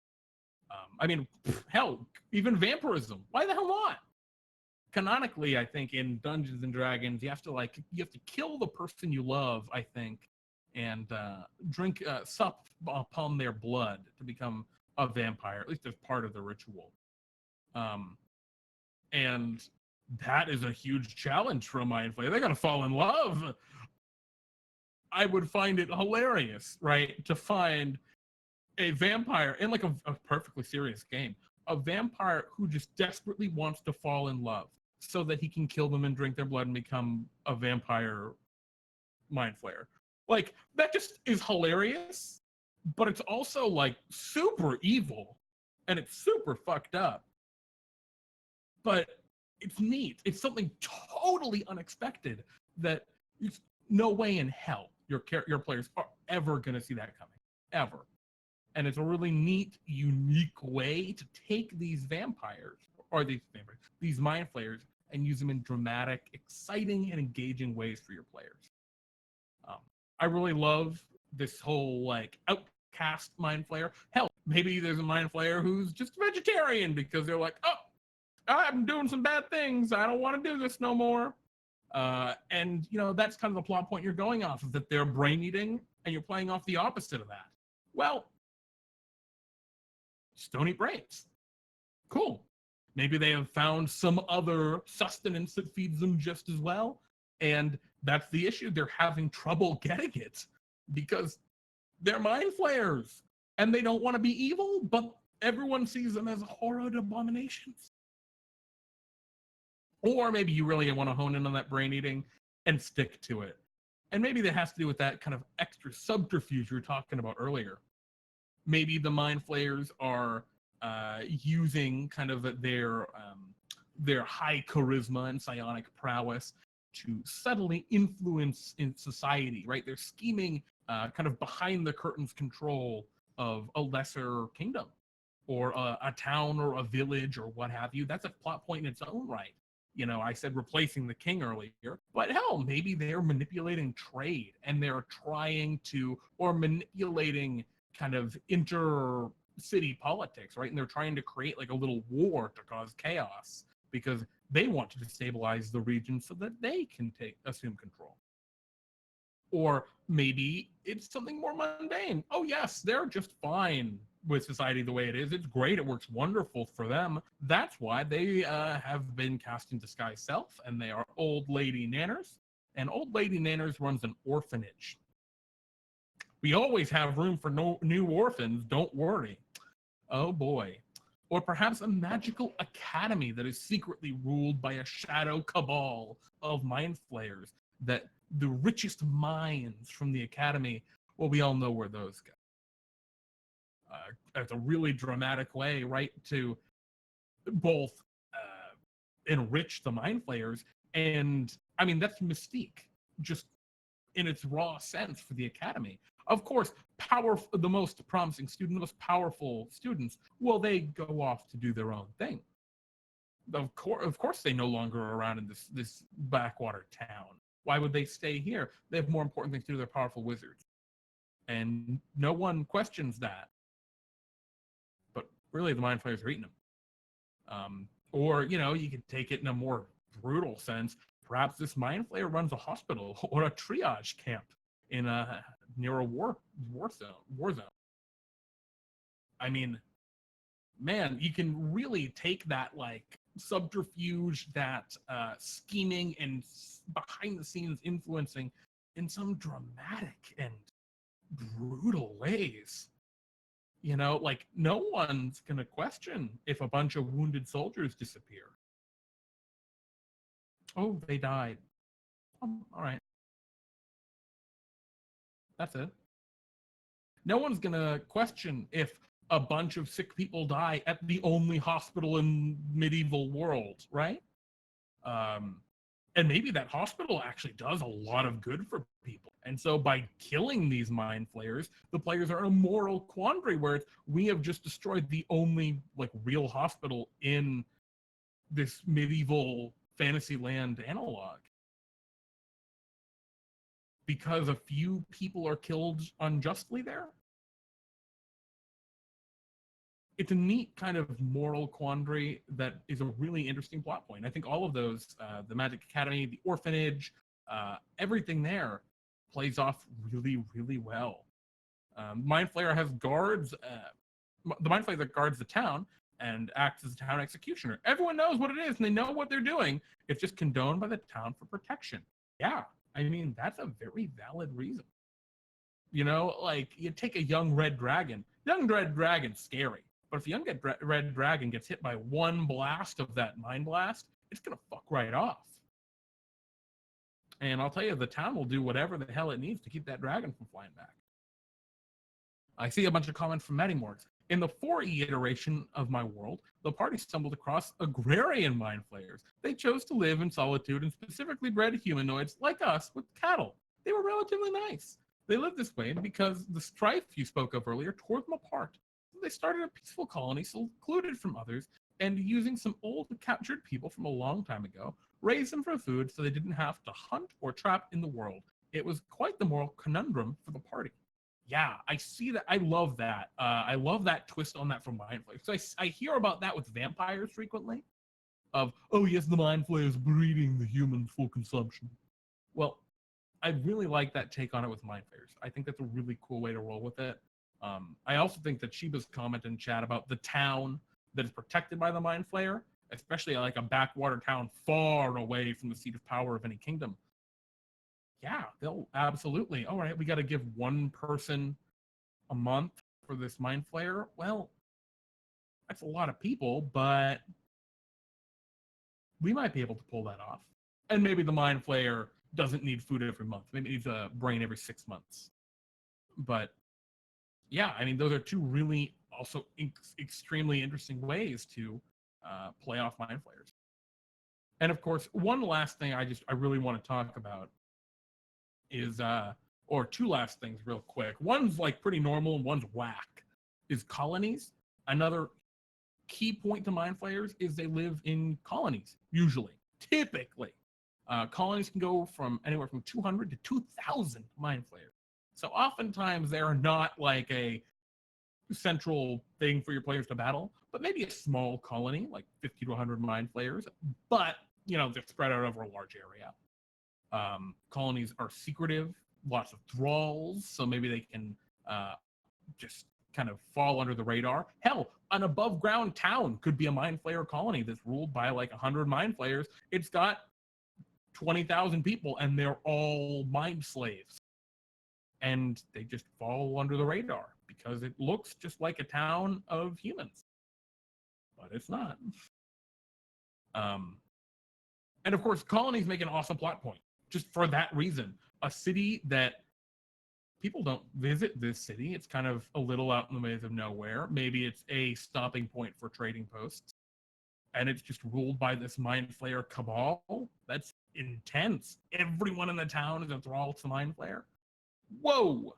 [SPEAKER 1] Hell, even vampirism. Why the hell not? Canonically, I think in Dungeons and Dragons, you have to kill the person you love, I think, and sup upon their blood to become a vampire, at least as part of the ritual. And that is a huge challenge for a mind flayer. They're gonna fall in love. I would find it hilarious, right, to find a vampire in like a perfectly serious game, a vampire who just desperately wants to fall in love so that he can kill them and drink their blood and become a vampire mind flayer. Like, that just is hilarious, but it's also like super evil and it's super fucked up. But it's neat. It's something totally unexpected that there's no way in hell your players are ever going to see that coming, ever. And it's a really neat, unique way to take these vampires, or these mind flayers, and use them in dramatic, exciting, and engaging ways for your players. I really love this whole like outcast mind flayer. Hell, maybe there's a mind flayer who's just vegetarian because they're like, oh, I'm doing some bad things. I don't want to do this no more. And that's kind of the plot point you're going off of, that they're brain eating, and you're playing off the opposite of that. Well, stony brains. Cool. Maybe they have found some other sustenance that feeds them just as well. And that's the issue. They're having trouble getting it because they're mind flayers and they don't want to be evil, but everyone sees them as horrid abominations. Or maybe you really want to hone in on that brain eating and stick to it. And maybe that has to do with that kind of extra subterfuge you were talking about earlier. Maybe the mind flayers are using kind of their high charisma and psionic prowess to subtly influence in society, right? They're scheming kind of behind the curtains control of a lesser kingdom or a town or a village or what have you. That's a plot point in its own right. You know, I said replacing the king earlier, but hell, maybe they're manipulating trade and they're trying to, or manipulating kind of inter-city politics, right? And they're trying to create like a little war to cause chaos because they want to destabilize the region so that they can assume control. Or maybe it's something more mundane. Oh yes, they're just fine with society the way it is. It's great. It works wonderful for them. That's why they have been cast into Sky Self, and they are Old Lady Nanners. And Old Lady Nanners runs an orphanage. We always have room for new orphans, don't worry. Oh boy. Or perhaps a magical academy that is secretly ruled by a shadow cabal of mind flayers that the richest minds from the academy, well, we all know where those go. That's a really dramatic way, right, to both enrich the mind flayers and, I mean, that's mystique, just in its raw sense for the academy. Of course, the most promising student, the most powerful students, well, they go off to do their own thing. Of course, they no longer are around in this backwater town. Why would they stay here? They have more important things to do. They're powerful wizards. And no one questions that. But really, the mind flayers are eating them. Or, you know, you could take it in a more brutal sense. Perhaps this mind flayer runs a hospital or a triage camp in near a war zone. I mean, man, you can really take that like subterfuge, that scheming and behind the scenes influencing in some dramatic and brutal ways. You know, like no one's gonna question if a bunch of wounded soldiers disappear. Oh, they died. All right. That's it. No one's gonna question if a bunch of sick people die at the only hospital in medieval world, right? And maybe that hospital actually does a lot of good for people. And so by killing these mind flayers, the players are in a moral quandary where we have just destroyed the only like real hospital in this medieval fantasy land analog. Because a few people are killed unjustly there. It's a neat kind of moral quandary that is a really interesting plot point. I think all of those, the Magic Academy, the orphanage, everything there plays off really, really well. Mind Flayer has guards. The Mind Flayer that guards the town and acts as a town executioner. Everyone knows what it is and they know what they're doing. It's just condoned by the town for protection. Yeah, I mean, that's a very valid reason. You know, like you take a young red dragon. Young red dragon's scary. But if a young red dragon gets hit by one blast of that mind blast, it's going to fuck right off. And I'll tell you, the town will do whatever the hell it needs to keep that dragon from flying back. I see a bunch of comments from Metamorphs. In the 4E iteration of my world, the party stumbled across agrarian mind flayers. They chose to live in solitude and specifically bred humanoids like us with cattle. They were relatively nice. They lived this way because the strife you spoke of earlier tore them apart. They started a peaceful colony secluded from others and using some old captured people from a long time ago, raised them for food so they didn't have to hunt or trap in the world. It was quite the moral conundrum for the party. Yeah, I see that. I love that. I love that twist on that from Mind Flayers. So I hear about that with vampires frequently of, oh yes, the Mind Flayers breeding the humans for consumption. Well, I really like that take on it with Mind Flayers. I think that's a really cool way to roll with it. I also think that Sheba's comment in chat about the town that is protected by the Mind Flayer, especially like a backwater town far away from the seat of power of any kingdom. Yeah, they'll absolutely. All right, we got to give one person a month for this Mind Flayer. Well, that's a lot of people, but we might be able to pull that off. And maybe the Mind Flayer doesn't need food every month. Maybe it needs a brain every 6 months. But yeah, I mean, those are two really also extremely interesting ways to play off Mind Flayers. And of course, one last thing I really want to talk about is or two last things real quick. One's like pretty normal and one's whack. Is colonies. Another key point to Mind Flayers is they live in colonies, usually. Typically. Colonies can go from anywhere from 200 to 2,000 Mind Flayers. So oftentimes they're not like a central thing for your players to battle, but maybe a small colony, like 50 to 100 Mind Flayers, but, you know, they're spread out over a large area. Colonies are secretive, lots of thralls, so maybe they can just kind of fall under the radar. Hell, an above ground town could be a Mind Flayer colony that's ruled by like 100 Mind Flayers. It's got 20,000 people and they're all mind slaves. And they just fall under the radar because it looks just like a town of humans. But it's not. And of course, colonies make an awesome plot point just for that reason. A city that people don't visit this city. It's kind of a little out in the middle of nowhere. Maybe it's a stopping point for trading posts. And it's just ruled by this Mind Flayer cabal. That's intense. Everyone in the town is a thrall to the Mind Flayer. Whoa!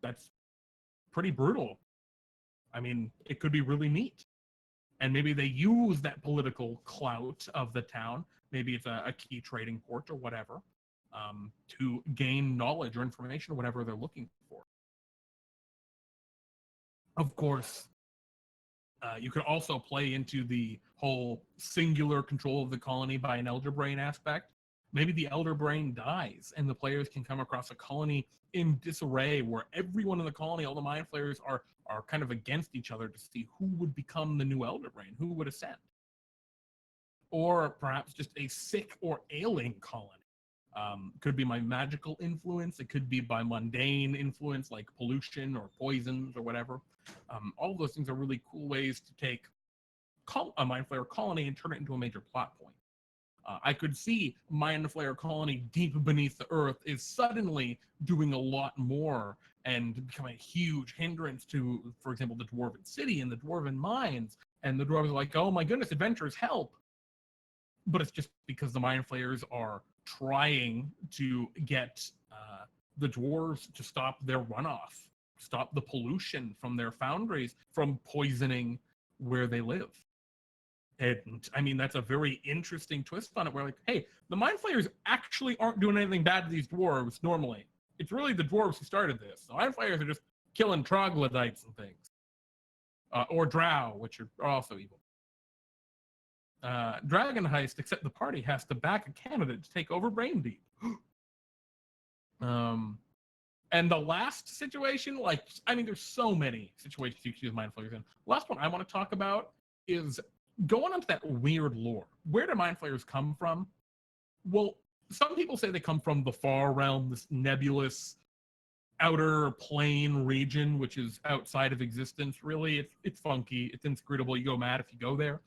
[SPEAKER 1] That's pretty brutal. I mean, it could be really neat. And maybe they use that political clout of the town. Maybe it's a key trading port or whatever, to gain knowledge or information or whatever they're looking for. Of course, you could also play into the whole singular control of the colony by an elder brain aspect. Maybe the elder brain dies and the players can come across a colony in disarray where everyone in the colony, all the Mind Flayers, are kind of against each other to see who would become the new elder brain, who would ascend. Or perhaps just a sick or ailing colony. Could be by magical influence. It could be by mundane influence like pollution or poisons or whatever. All of those things are really cool ways to take a Mind Flayer colony and turn it into a major plot point. I could see Mind Flayer colony deep beneath the earth is suddenly doing a lot more and becoming a huge hindrance to, for example, the Dwarven City and the Dwarven Mines. And the Dwarves are like, oh my goodness, adventurers, help. But it's just because the Mind Flayers are trying to get the dwarves to stop their runoff, stop the pollution from their foundries from poisoning where they live. And I mean, that's a very interesting twist on it. Where like, hey, the Mind Flayers actually aren't doing anything bad to these dwarves normally. It's really the dwarves who started this. The Mind Flayers are just killing troglodytes and things. Or drow, which are also evil. Dragon Heist, except the party has to back a candidate to take over Brain Deep. And the last situation, like, I mean, there's so many situations you can use Mind Flayers in. Last one I want to talk about is going onto that weird lore. Where do Mind Flayers come from? Well, some people say they come from the far realm, this nebulous outer plane region, which is outside of existence. Really, it's funky, it's inscrutable. You go mad if you go there.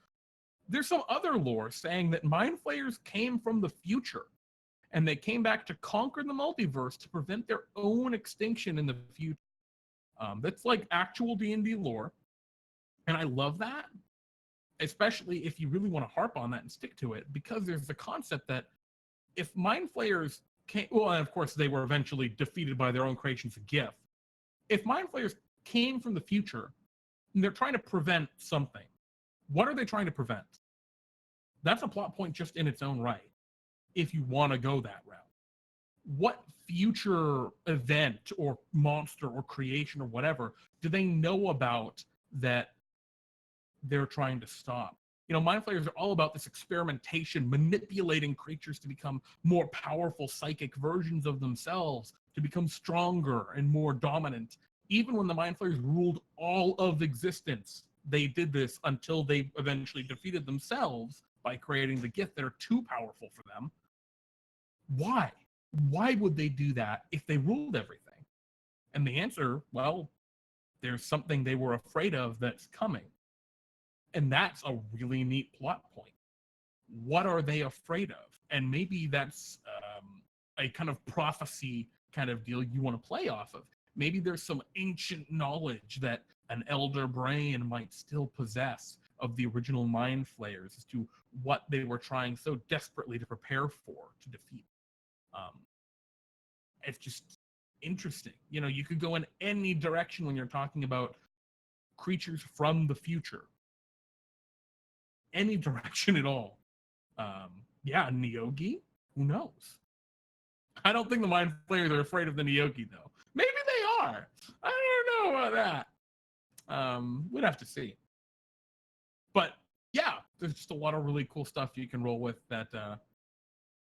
[SPEAKER 1] There's some other lore saying that Mind Flayers came from the future and they came back to conquer the multiverse to prevent their own extinction in the future. That's like actual D&D lore. And I love that, especially if you really want to harp on that and stick to it, because there's the concept that if Mind Flayers came, well, and of course they were eventually defeated by their own creations of Gif. If Mind Flayers came from the future and they're trying to prevent something, what are they trying to prevent? That's a plot point just in its own right, if you want to go that route. What future event or monster or creation or whatever do they know about that they're trying to stop? Mind Flayers are all about this experimentation, manipulating creatures to become more powerful psychic versions of themselves, to become stronger and more dominant. Even when the Mind Flayers ruled all of existence, they did this until they eventually defeated themselves by creating the gift that are too powerful for them. Why? Why would they do that if they ruled everything? And the answer, well, there's something they were afraid of that's coming. And that's a really neat plot point. What are they afraid of? And maybe that's a kind of prophecy kind of deal you want to play off of. Maybe there's some ancient knowledge that an elder brain might still possess of the original Mind Flayers as to what they were trying so desperately to prepare for, to defeat. It's just interesting. You could go in any direction when you're talking about creatures from the future. Any direction at all. Neogi? Who knows? I don't think the Mind Flayers are afraid of the Neogi, though. Maybe they are. I don't know about that. We'd have to see. But yeah, there's just a lot of really cool stuff you can roll with that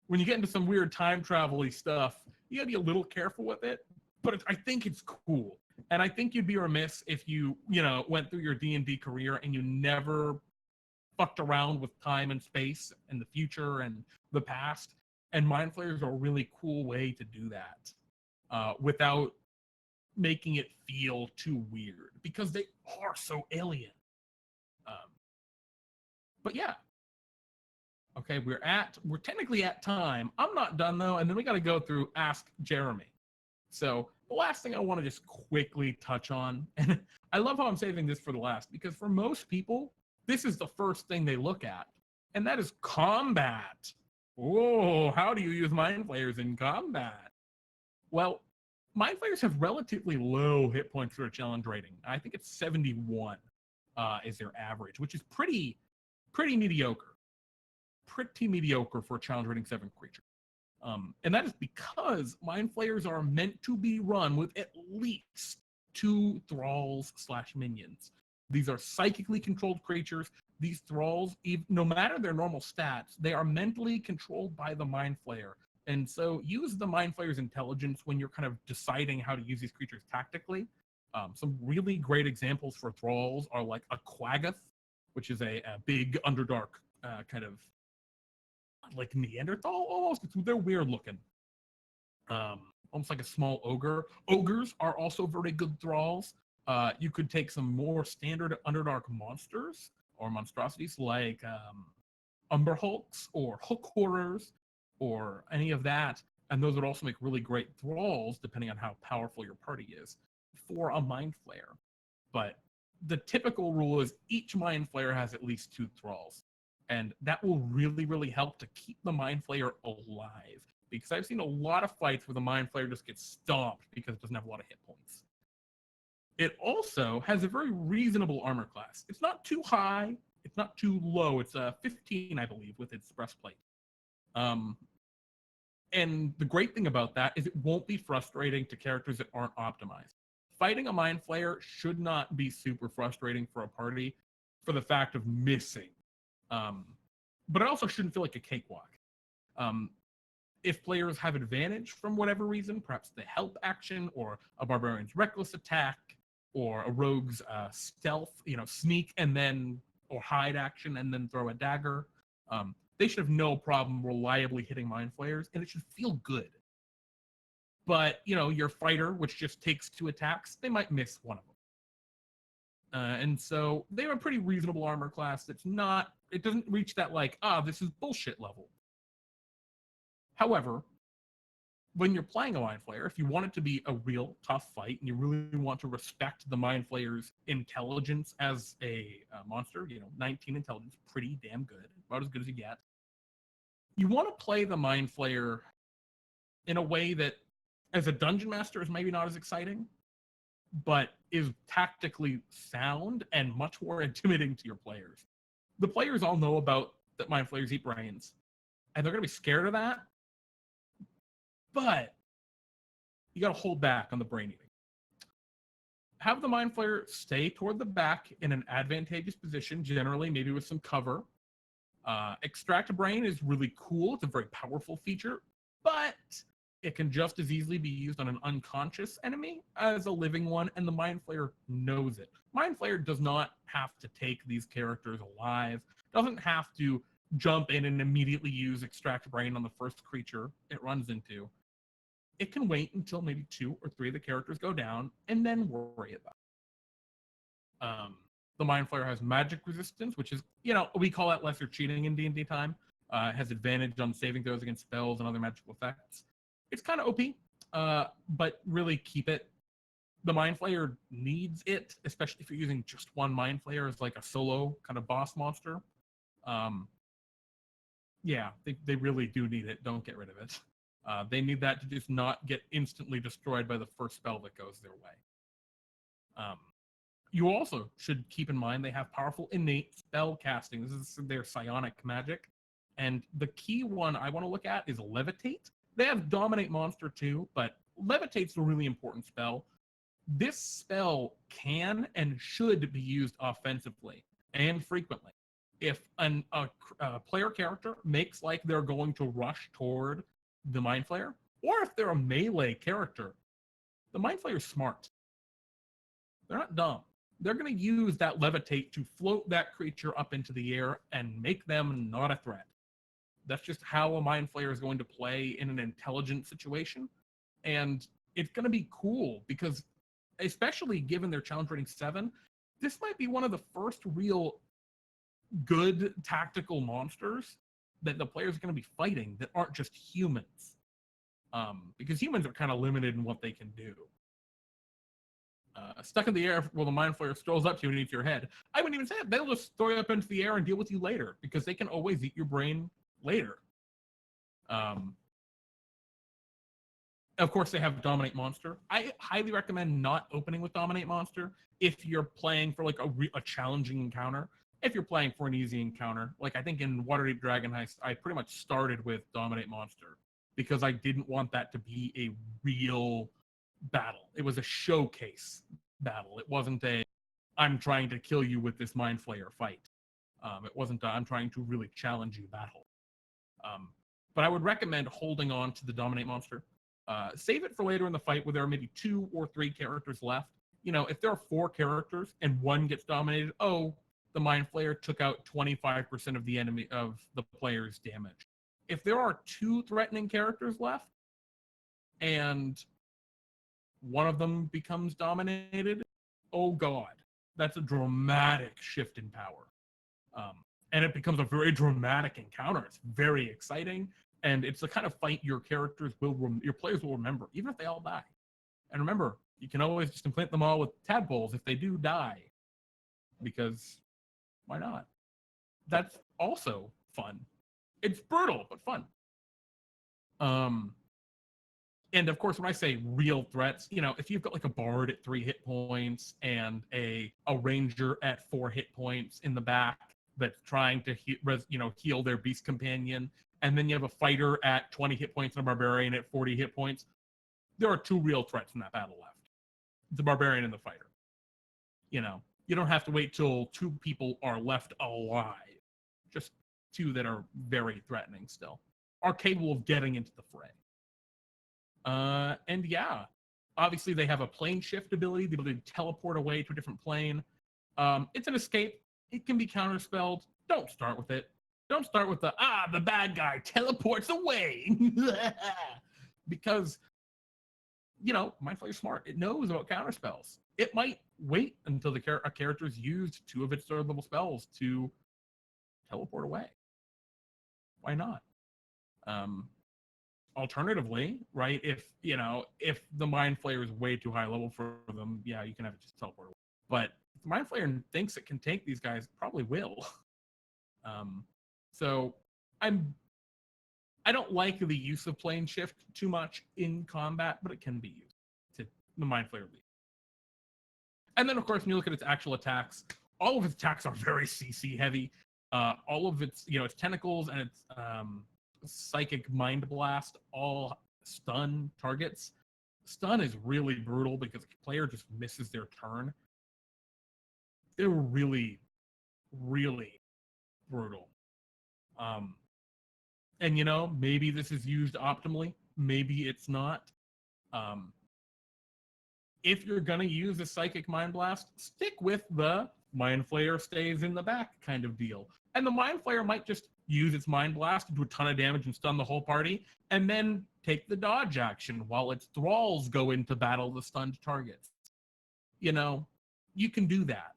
[SPEAKER 1] when you get into some weird time travel-y stuff, you gotta be a little careful with it, but I think it's cool. And I think you'd be remiss if you went through your D&D career and you never fucked around with time and space and the future and the past. And Mind Flayers are a really cool way to do that without making it feel too weird, because they are so alien. But yeah. Okay, we're technically at time. I'm not done though, and then we got to go through Ask Jeremy. So the last thing I want to just quickly touch on, and I love how I'm saving this for the last, because for most people, this is the first thing they look at, and that is combat. Oh, how do you use Mind Flayers in combat? Well, Mind Flayers have relatively low hit points for a challenge rating. I think it's 71 is their average, which is pretty mediocre. Pretty mediocre for a challenge rating 7 creature. And that is because Mind Flayers are meant to be run with at least 2 thralls/minions. These are psychically controlled creatures. These thralls, no matter their normal stats, they are mentally controlled by the Mind Flayer. And so use the Mind Flayer's intelligence when you're kind of deciding how to use these creatures tactically. Some really great examples for thralls are like a Quaggoth, which is a big Underdark kind of like Neanderthal almost. They're weird looking. Almost like a small ogre. Ogres are also very good thralls. You could take some more standard Underdark monsters or monstrosities like Umberhulks or Hook Horrors or any of that, and those would also make really great thralls depending on how powerful your party is for a Mind Flayer. But the typical rule is each Mind Flayer has at least 2 thralls. And that will really, really help to keep the Mind Flayer alive. Because I've seen a lot of fights where the Mind Flayer just gets stomped because it doesn't have a lot of hit points. It also has a very reasonable armor class. It's not too high. It's not too low. It's 15, I believe, with its breastplate. And the great thing about that is it won't be frustrating to characters that aren't optimized. Fighting a Mind Flayer should not be super frustrating for a party for the fact of missing. But it also shouldn't feel like a cakewalk. If players have advantage from whatever reason, perhaps the help action or a barbarian's reckless attack or a rogue's stealth, sneak and then or hide action and then throw a dagger, they should have no problem reliably hitting Mind Flayers, and it should feel good. But your fighter, which just takes 2 attacks, they might miss one of them. And so they have a pretty reasonable armor class it doesn't reach that this is bullshit level. However, when you're playing a Mind Flayer, if you want it to be a real tough fight and you really want to respect the Mind Flayer's intelligence as a monster, 19 intelligence, pretty damn good, about as good as you get. You want to play the Mind Flayer in a way that, as a dungeon master, is maybe not as exciting, but is tactically sound and much more intimidating to your players. The players all know about that Mind Flayers eat brains, and they're going to be scared of that, but you got to hold back on the brain eating. Have the Mind Flayer stay toward the back in an advantageous position, generally maybe with some cover, Extract Brain is really cool. It's a very powerful feature, but it can just as easily be used on an unconscious enemy as a living one, and the Mind Flayer knows it. Mind Flayer does not have to take these characters alive, doesn't have to jump in and immediately use Extract Brain on the first creature it runs into. It can wait until maybe 2 or 3 of the characters go down and then worry about it. The Mind Flayer has magic resistance, which is, we call that lesser cheating in D&D time. It has advantage on saving throws against spells and other magical effects. It's kind of OP, but really keep it. The Mind Flayer needs it, especially if you're using just one Mind Flayer as like a solo kind of boss monster. Yeah, they really do need it. Don't get rid of it. They need that to just not get instantly destroyed by the first spell that goes their way. You also should keep in mind they have powerful innate spell casting. This is their psionic magic. And the key one I want to look at is Levitate. They have Dominate Monster too, but Levitate's a really important spell. This spell can and should be used offensively and frequently. If a player character makes like they're going to rush toward the Mind Flayer, or if they're a melee character, the Mind Flayer's smart. They're not dumb. They're going to use that Levitate to float that creature up into the air and make them not a threat. That's just how a Mind Flayer is going to play in an intelligent situation. And it's going to be cool because, especially given their challenge rating 7, this might be one of the first real good tactical monsters that the players are going to be fighting that aren't just humans. Because humans are kind of limited in what they can do. Stuck in the air while the Mind Flayer strolls up to you and eats your head. I wouldn't even say it. They'll just throw you up into the air and deal with you later because they can always eat your brain later. Of course, they have Dominate Monster. I highly recommend not opening with Dominate Monster if you're playing for like a challenging encounter. If you're playing for an easy encounter, like I think in Waterdeep Dragon Heist, I pretty much started with Dominate Monster because I didn't want that to be a real battle. It was a showcase battle. It wasn't a I'm trying to kill you with this Mind Flayer fight. It wasn't a I'm trying to really challenge you battle. But I would recommend holding on to the Dominate Monster. Save it for later in the fight where there are maybe 2 or 3 characters left. If there are 4 characters and one gets dominated, the Mind Flayer took out 25% of the player's damage. If there are 2 threatening characters left and one of them becomes dominated, oh god, that's a dramatic shift in power. And it becomes a very dramatic encounter. It's very exciting, and it's the kind of fight your players will remember, even if they all die. And remember, you can always just implant them all with tadpoles if they do die, because why not? That's also fun. It's brutal, but fun. And of course, when I say real threats, if you've got like a bard at 3 hit points and a ranger at 4 hit points in the back that's trying to heal their beast companion, and then you have a fighter at 20 hit points and a barbarian at 40 hit points, there are 2 real threats in that battle left. The barbarian and the fighter. You don't have to wait till 2 people are left alive. Just 2 that are very threatening still. Are capable of getting into the fray. And yeah, obviously they have a plane shift ability, the ability to teleport away to a different plane. It's an escape. It can be counterspelled. Don't start with it. Don't start with the bad guy teleports away. Because, Mind Flayer's smart. It knows about counterspells. It might wait until a character's used 2 of its 3rd level spells to teleport away. Why not? Alternatively, right, if the Mind Flayer is way too high level for them, yeah, you can have it just teleport away. But if the Mind Flayer thinks it can take these guys, it probably will. So I don't like the use of plane shift too much in combat, but it can be used to the Mind Flayer lead. And then, of course, when you look at its actual attacks, all of its attacks are very CC heavy. All of its, its tentacles and its psychic mind blast all stun targets. Stun is really brutal because a player just misses their turn. They're really, really brutal. Um, and maybe this is used optimally, maybe it's not. Um, if you're gonna use a psychic mind blast, stick with the mind flayer stays in the back kind of deal. And the mind flayer might just use its mind blast to do a ton of damage and stun the whole party, and then take the dodge action while its thralls go into battle the stunned targets. You can do that.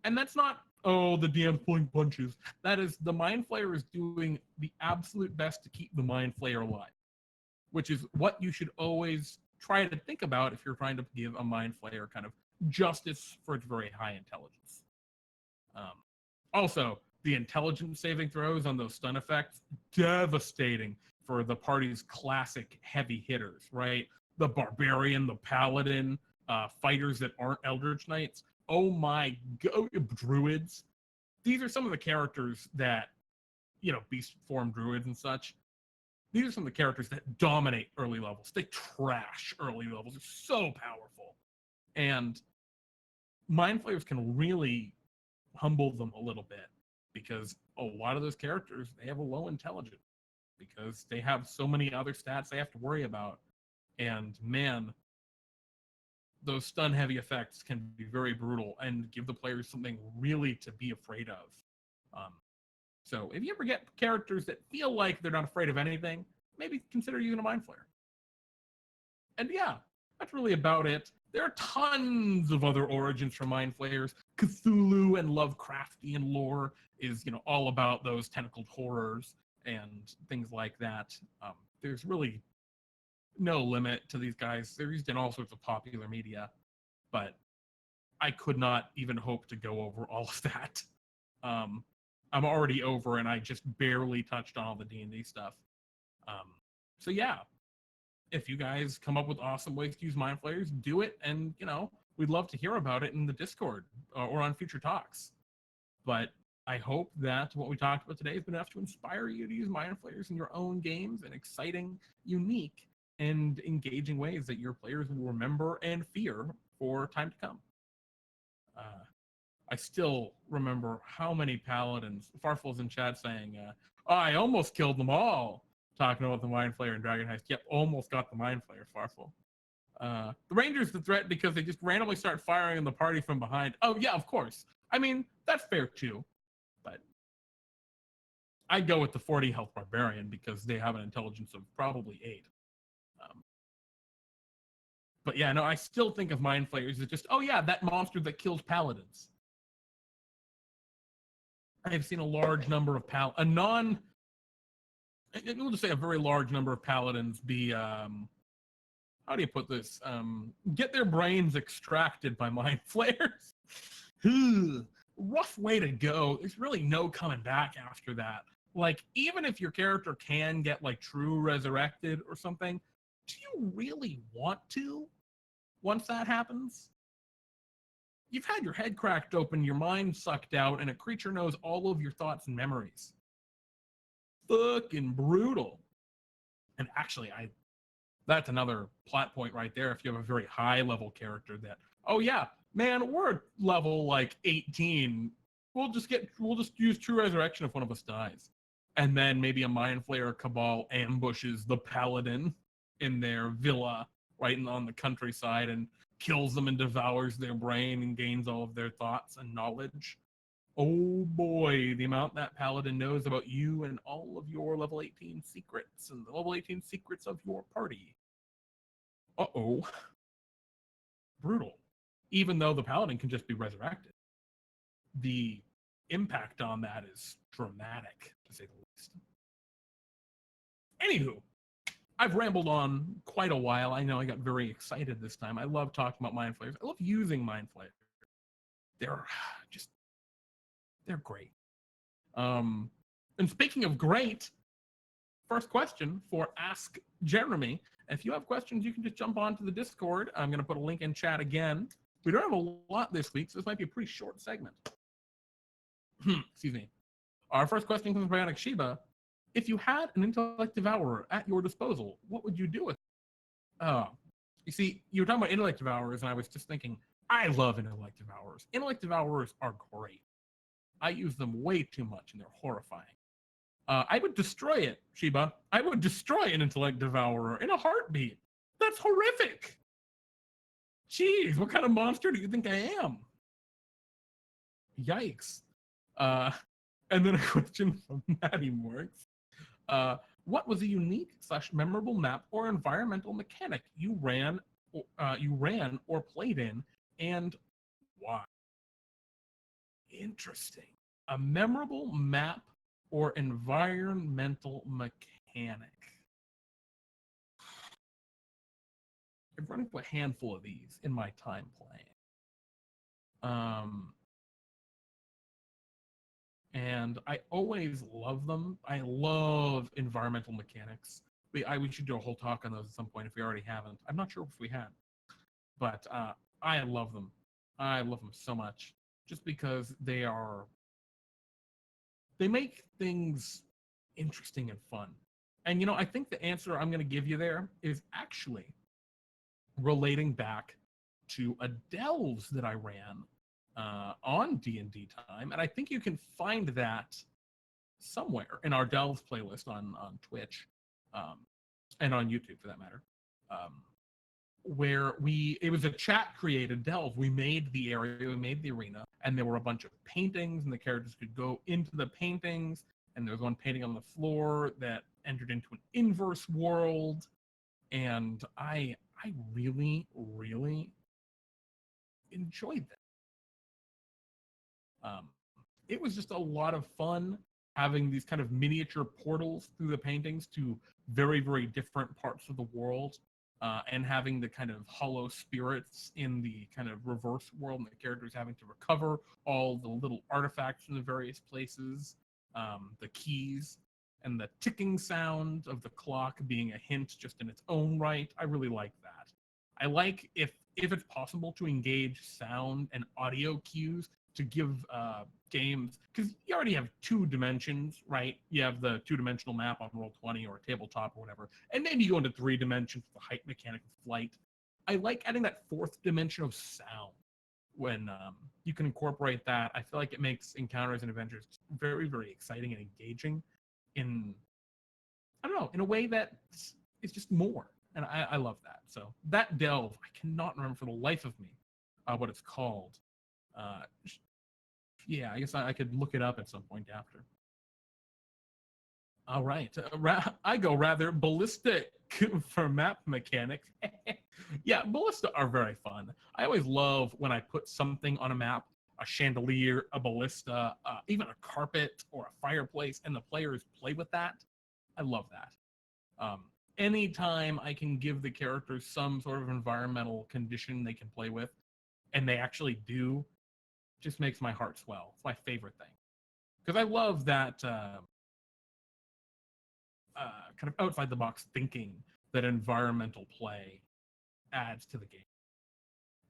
[SPEAKER 1] And that's not, oh, the DM's pulling punches. That is, the mind flayer is doing the absolute best to keep the mind flayer alive, which is what you should always try to think about if you're trying to give a mind flayer kind of justice for its very high intelligence. Also, the intelligence saving throws on those stun effects, devastating for the party's classic heavy hitters, right? The barbarian, the paladin, fighters that aren't Eldritch Knights. Oh my god, druids. These are some of the characters that, beast form druids and such. These are some of the characters that dominate early levels. They trash early levels. They're so powerful. And Mind Flayers can really humble them a little bit, because a lot of those characters, they have a low intelligence because they have so many other stats they have to worry about. And man, those stun heavy effects can be very brutal and give the players something really to be afraid of. So if you ever get characters that feel like they're not afraid of anything, maybe consider using a Mind Flayer. And yeah, that's really about it. There are tons of other origins for Mind Flayers. Cthulhu and Lovecraftian lore is, all about those tentacled horrors and things like that. There's really no limit to these guys. They're used in all sorts of popular media, but I could not even hope to go over all of that. I'm already over, and I just barely touched on all the D&D stuff. So yeah, if you guys come up with awesome ways to use Mind Flayers, do it, and we'd love to hear about it in the Discord or on future talks. But I hope that what we talked about today has been enough to inspire you to use Mind Flayers in your own games in exciting, unique, and engaging ways that your players will remember and fear for time to come. I still remember how many paladins, Farful's in chat saying, I almost killed them all, talking about the Mind Flayer and Dragon Heist. Yep, almost got the Mind Flayer, Farful. The Rangers the threat because they just randomly start firing the party from behind. Oh, yeah, of course. I mean, that's fair too. But I'd go with the 40 health Barbarian because they have an intelligence of probably 8. But yeah, no, I still think of Mind Flayers as just, oh yeah, that monster that kills paladins. I've seen a large number of we'll just say a very large number of paladins be, how do you put this? Get their brains extracted by Mind Flayers. Rough way to go. There's really no coming back after that. Like, even if your character can get like true resurrected or something, do you really want to once that happens? You've had your head cracked open, your mind sucked out, and a creature knows all of your thoughts and memories. Fucking brutal. And actually, that's another plot point right there. If you have a very high level character that, oh yeah, man, we're at level like 18. We'll just use True Resurrection if one of us dies. And then maybe a Mind Flayer cabal ambushes the paladin in their villa right on the countryside and kills them and devours their brain and gains all of their thoughts and knowledge. Oh boy, the amount that paladin knows about you and all of your level 18 secrets and the level 18 secrets of your party. Uh-oh. Brutal. Even though the paladin can just be resurrected, the impact on that is dramatic, to say the least. Anywho, I've rambled on quite a while. I know I got very excited this time. I love talking about Mind Flayers. I love using Mind Flayers. They're great. And speaking of great, first question for Ask Jeremy. If you have questions, you can just jump onto the Discord. I'm going to put a link in chat again. We don't have a lot this week, so this might be a pretty short segment. Excuse me. Our first question comes from Bionic Shiba. If you had an intellect devourer at your disposal, what would you do with it? You see, you were talking about intellect devourers, and I was just thinking, I love intellect devourers. Intellect devourers are great. I use them way too much, and they're horrifying. I would destroy it, Sheba. I would destroy an intellect devourer in a heartbeat. That's horrific. Jeez, what kind of monster do you think I am? Yikes. Uh, and then a question from Maddie Morgs. What was a unique / memorable map or environmental mechanic you ran or played in, and why? Interesting. A memorable map or environmental mechanic. I've run into a handful of these in my time playing. And I always love them. I love environmental mechanics. We should do a whole talk on those at some point if we already haven't. I'm not sure if we have, but I love them. I love them so much, just because they make things interesting and fun. And I think the answer I'm going to give you there is actually relating back to a delves that I ran on DnDTime, and I think you can find that somewhere in our delves playlist on Twitch, um, and on YouTube for that matter. Where it was a chat created delve. We made the area, we made the arena, and there were a bunch of paintings, and the characters could go into the paintings, and there was one painting on the floor that entered into an inverse world, and I really, really enjoyed that. It was just a lot of fun having these kind of miniature portals through the paintings to very, very different parts of the world, and having the kind of hollow spirits in the kind of reverse world, and the characters having to recover all the little artifacts from the various places, the keys, and the ticking sound of the clock being a hint just in its own right. I really like that. I like if it's possible to engage sound and audio cues to give games, because you already have 2 dimensions, right? You have the 2-dimensional map on Roll20 or tabletop or whatever, and maybe you go into 3 dimensions with the height mechanic of flight. I like adding that 4th dimension of sound when you can incorporate that. I feel like it makes encounters and adventures very, very exciting and engaging in, I don't know, in a way that is just more. And I love that. So that delve, I cannot remember for the life of me what it's called. Uh, yeah, I guess I could look it up at some point after. All right. I go rather ballistic for map mechanics. Yeah, ballista are very fun. I always love when I put something on a map, a chandelier, a ballista, even a carpet or a fireplace, and the players play with that. I love that. Um, Anytime I can give the characters some sort of environmental condition they can play with, and they actually do, just makes my heart swell. It's my favorite thing. Because I love that kind of outside the box thinking that environmental play adds to the game.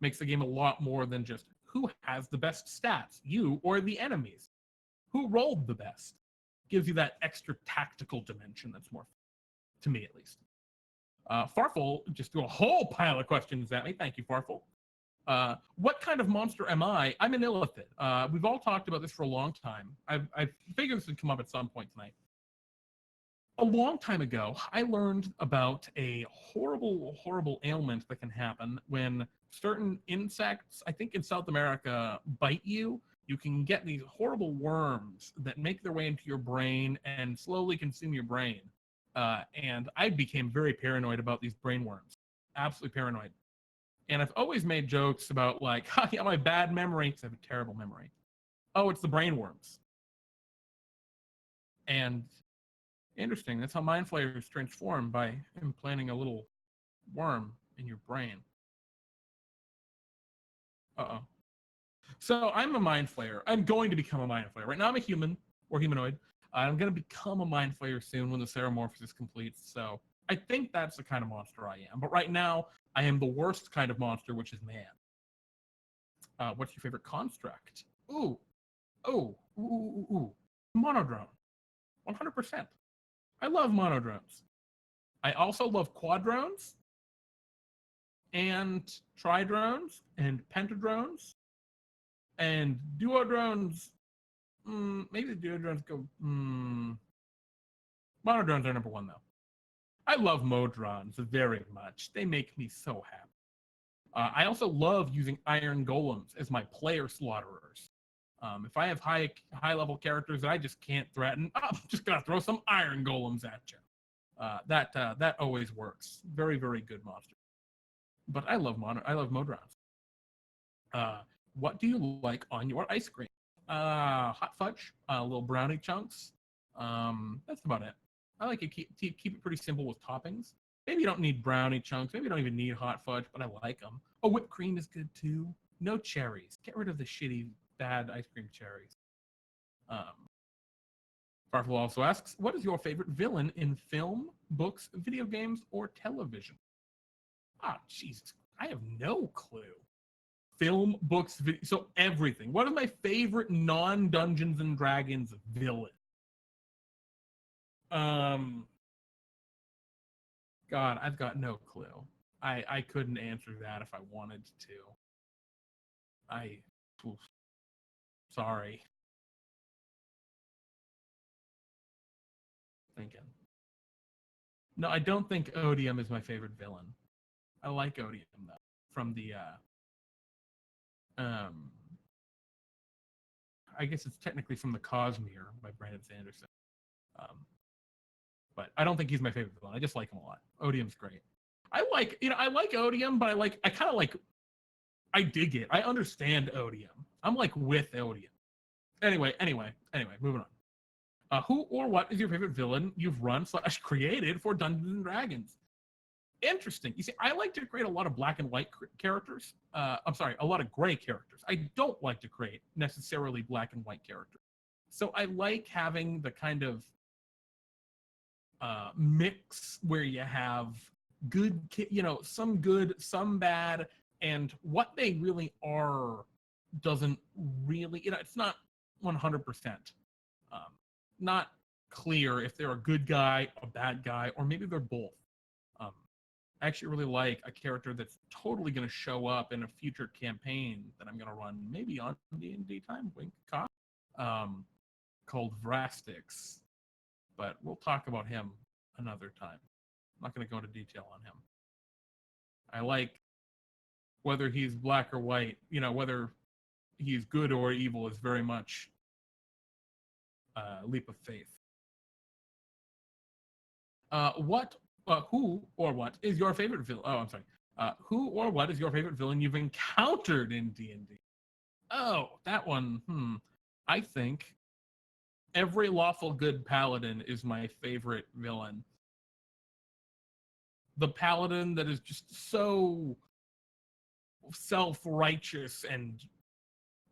[SPEAKER 1] Makes the game a lot more than just who has the best stats, you or the enemies. Who rolled the best? Gives you that extra tactical dimension that's more fun, to me at least. Farfel just threw a whole pile of questions at me. Thank you, Farfel. What kind of monster am I? I'm an illithid. We've all talked about this for a long time. I figured this would come up at some point tonight. A long time ago, I learned about a horrible, horrible ailment that can happen when certain insects, I think in South America, bite you. You can get these horrible worms that make their way into your brain and slowly consume your brain. And I became very paranoid about these brain worms. Absolutely paranoid. And I've always made jokes about, like, yeah, my bad memory, because I have a terrible memory. Oh, it's the brain worms. And interesting. That's how Mindflayers transform, by implanting a little worm in your brain. Uh-oh. So I'm a Mind Flayer. I'm going to become a Mind Flayer. Right now I'm a human or humanoid. I'm going to become a Mind Flayer soon when the Ceramorphs is complete. So I think that's the kind of monster I am. But right now, I am the worst kind of monster, which is man. What's your favorite construct? Ooh. Monodrone. 100%. I love monodrones. I also love quadrones and tridrones and pentadrones and duodrones. Maybe the duodrones go. Monodrones are number one, though. I love Modrons very much. They make me so happy. I also love using Iron Golems as my player slaughterers. If I have high level characters that I just can't threaten, I'm just gonna throw some Iron Golems at you. That always works. Very very good monster. But I love Modrons. Uh, what do you like on your ice cream? Hot fudge, little brownie chunks. That's about it. I like to keep it pretty simple with toppings. Maybe you don't need brownie chunks. Maybe you don't even need hot fudge, but I like them. Oh, whipped cream is good too. No cherries. Get rid of the shitty, bad ice cream cherries. Um, Farfel also asks, what is your favorite villain in film, books, video games, or television? Ah, Jesus. I have no clue. Film, books, video, so everything. What is my favorite non-Dungeons and Dragons villain? Um, God, I've got no clue. I couldn't answer that if I wanted to. I, oof, sorry. Thinking. No, I don't think Odium is my favorite villain. I like Odium though. From the um I guess it's technically from the Cosmere by Brandon Sanderson. Um, but I don't think he's my favorite villain. I just like him a lot. Odium's great. I like Odium, but I kind of like, I dig it. I understand Odium. I'm like with Odium. Anyway, moving on. Who or what is your favorite villain you've run / created for Dungeons and Dragons? Interesting. You see, I like to create a lot of black and white characters. I'm sorry, a lot of gray characters. I don't like to create necessarily black and white characters. So I like having the kind of mix where you have good, some good, some bad, and what they really are doesn't really, it's not 100%. Not clear if they're a good guy, a bad guy, or maybe they're both. Um, I actually really like a character that's totally going to show up in a future campaign that I'm going to run, maybe on DnDTime, wink, cock, called Vrastix. But we'll talk about him another time. I'm not going to go into detail on him. I like whether he's black or white, whether he's good or evil is very much a leap of faith. Who or what is your favorite villain? Oh, I'm sorry. Who or what is your favorite villain you've encountered in D&D? Oh, that one. I think every lawful good paladin is my favorite villain. The paladin that is just so self-righteous and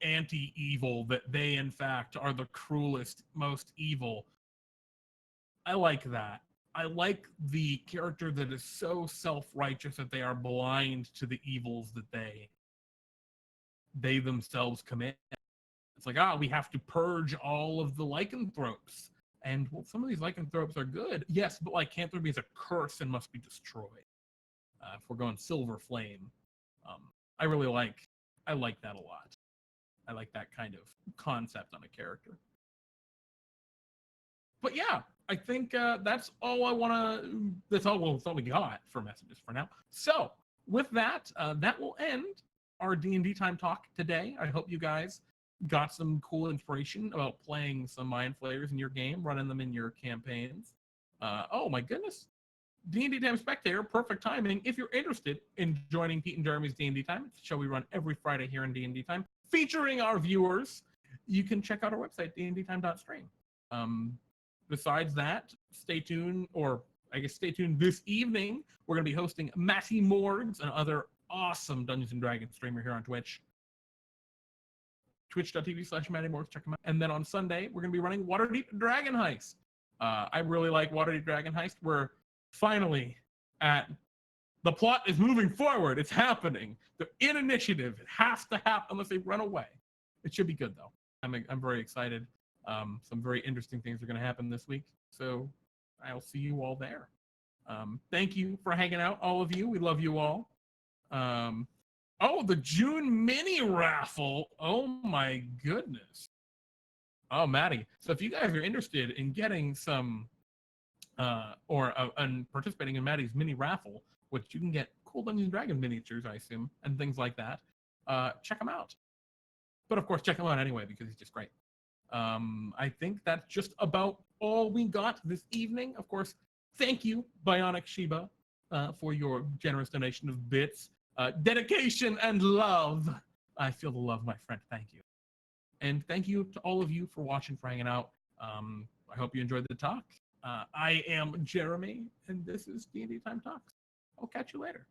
[SPEAKER 1] anti-evil that they in fact are the cruelest, most evil. I like that. I like the character that is so self-righteous that they are blind to the evils that they themselves commit. It's like, we have to purge all of the lycanthropes. And well, some of these lycanthropes are good, yes, but lycanthropy is a curse and must be destroyed. If we're going Silver Flame, I like that a lot. I like that kind of concept on a character. But yeah, I think that's all I want to. That's all we got for messages for now. So with that, that will end our DnDTime talk today. I hope you guys got some cool inspiration about playing some Mindflayers in your game, running them in your campaigns. Oh my goodness. DnDTime Spectator, perfect timing. If you're interested in joining Pete and Jeremy's DnDTime, it's a show we run every Friday here in DnDTime, featuring our viewers, you can check out our website, dndtime.stream. Besides that, stay tuned this evening. We're going to be hosting Matty Morgs, another awesome Dungeons & Dragons streamer here on Twitch. Twitch.tv/Matty Morgs, check him out. And then on Sunday, we're going to be running Waterdeep Dragon Heist. I really like Waterdeep Dragon Heist. We're finally the plot is moving forward. It's happening. They're in initiative. It has to happen unless they run away. It should be good, though. I'm very excited. Some very interesting things are going to happen this week. So I'll see you all there. Thank you for hanging out, all of you. We love you all. The June mini raffle. Oh my goodness. Oh, Maddie. So if you guys are interested in getting some and participating in Maddie's mini raffle, which you can get cool Dungeons and Dragons miniatures, I assume, and things like that. Check him out. But of course, check him out anyway because he's just great. I think that's just about all we got this evening. Of course, thank you, Bionic Shiba, for your generous donation of bits, dedication, and love. I feel the love, my friend. Thank you. And thank you to all of you for watching, for hanging out. I hope you enjoyed the talk. I am Jeremy, and this is DnDTime Talks. I'll catch you later.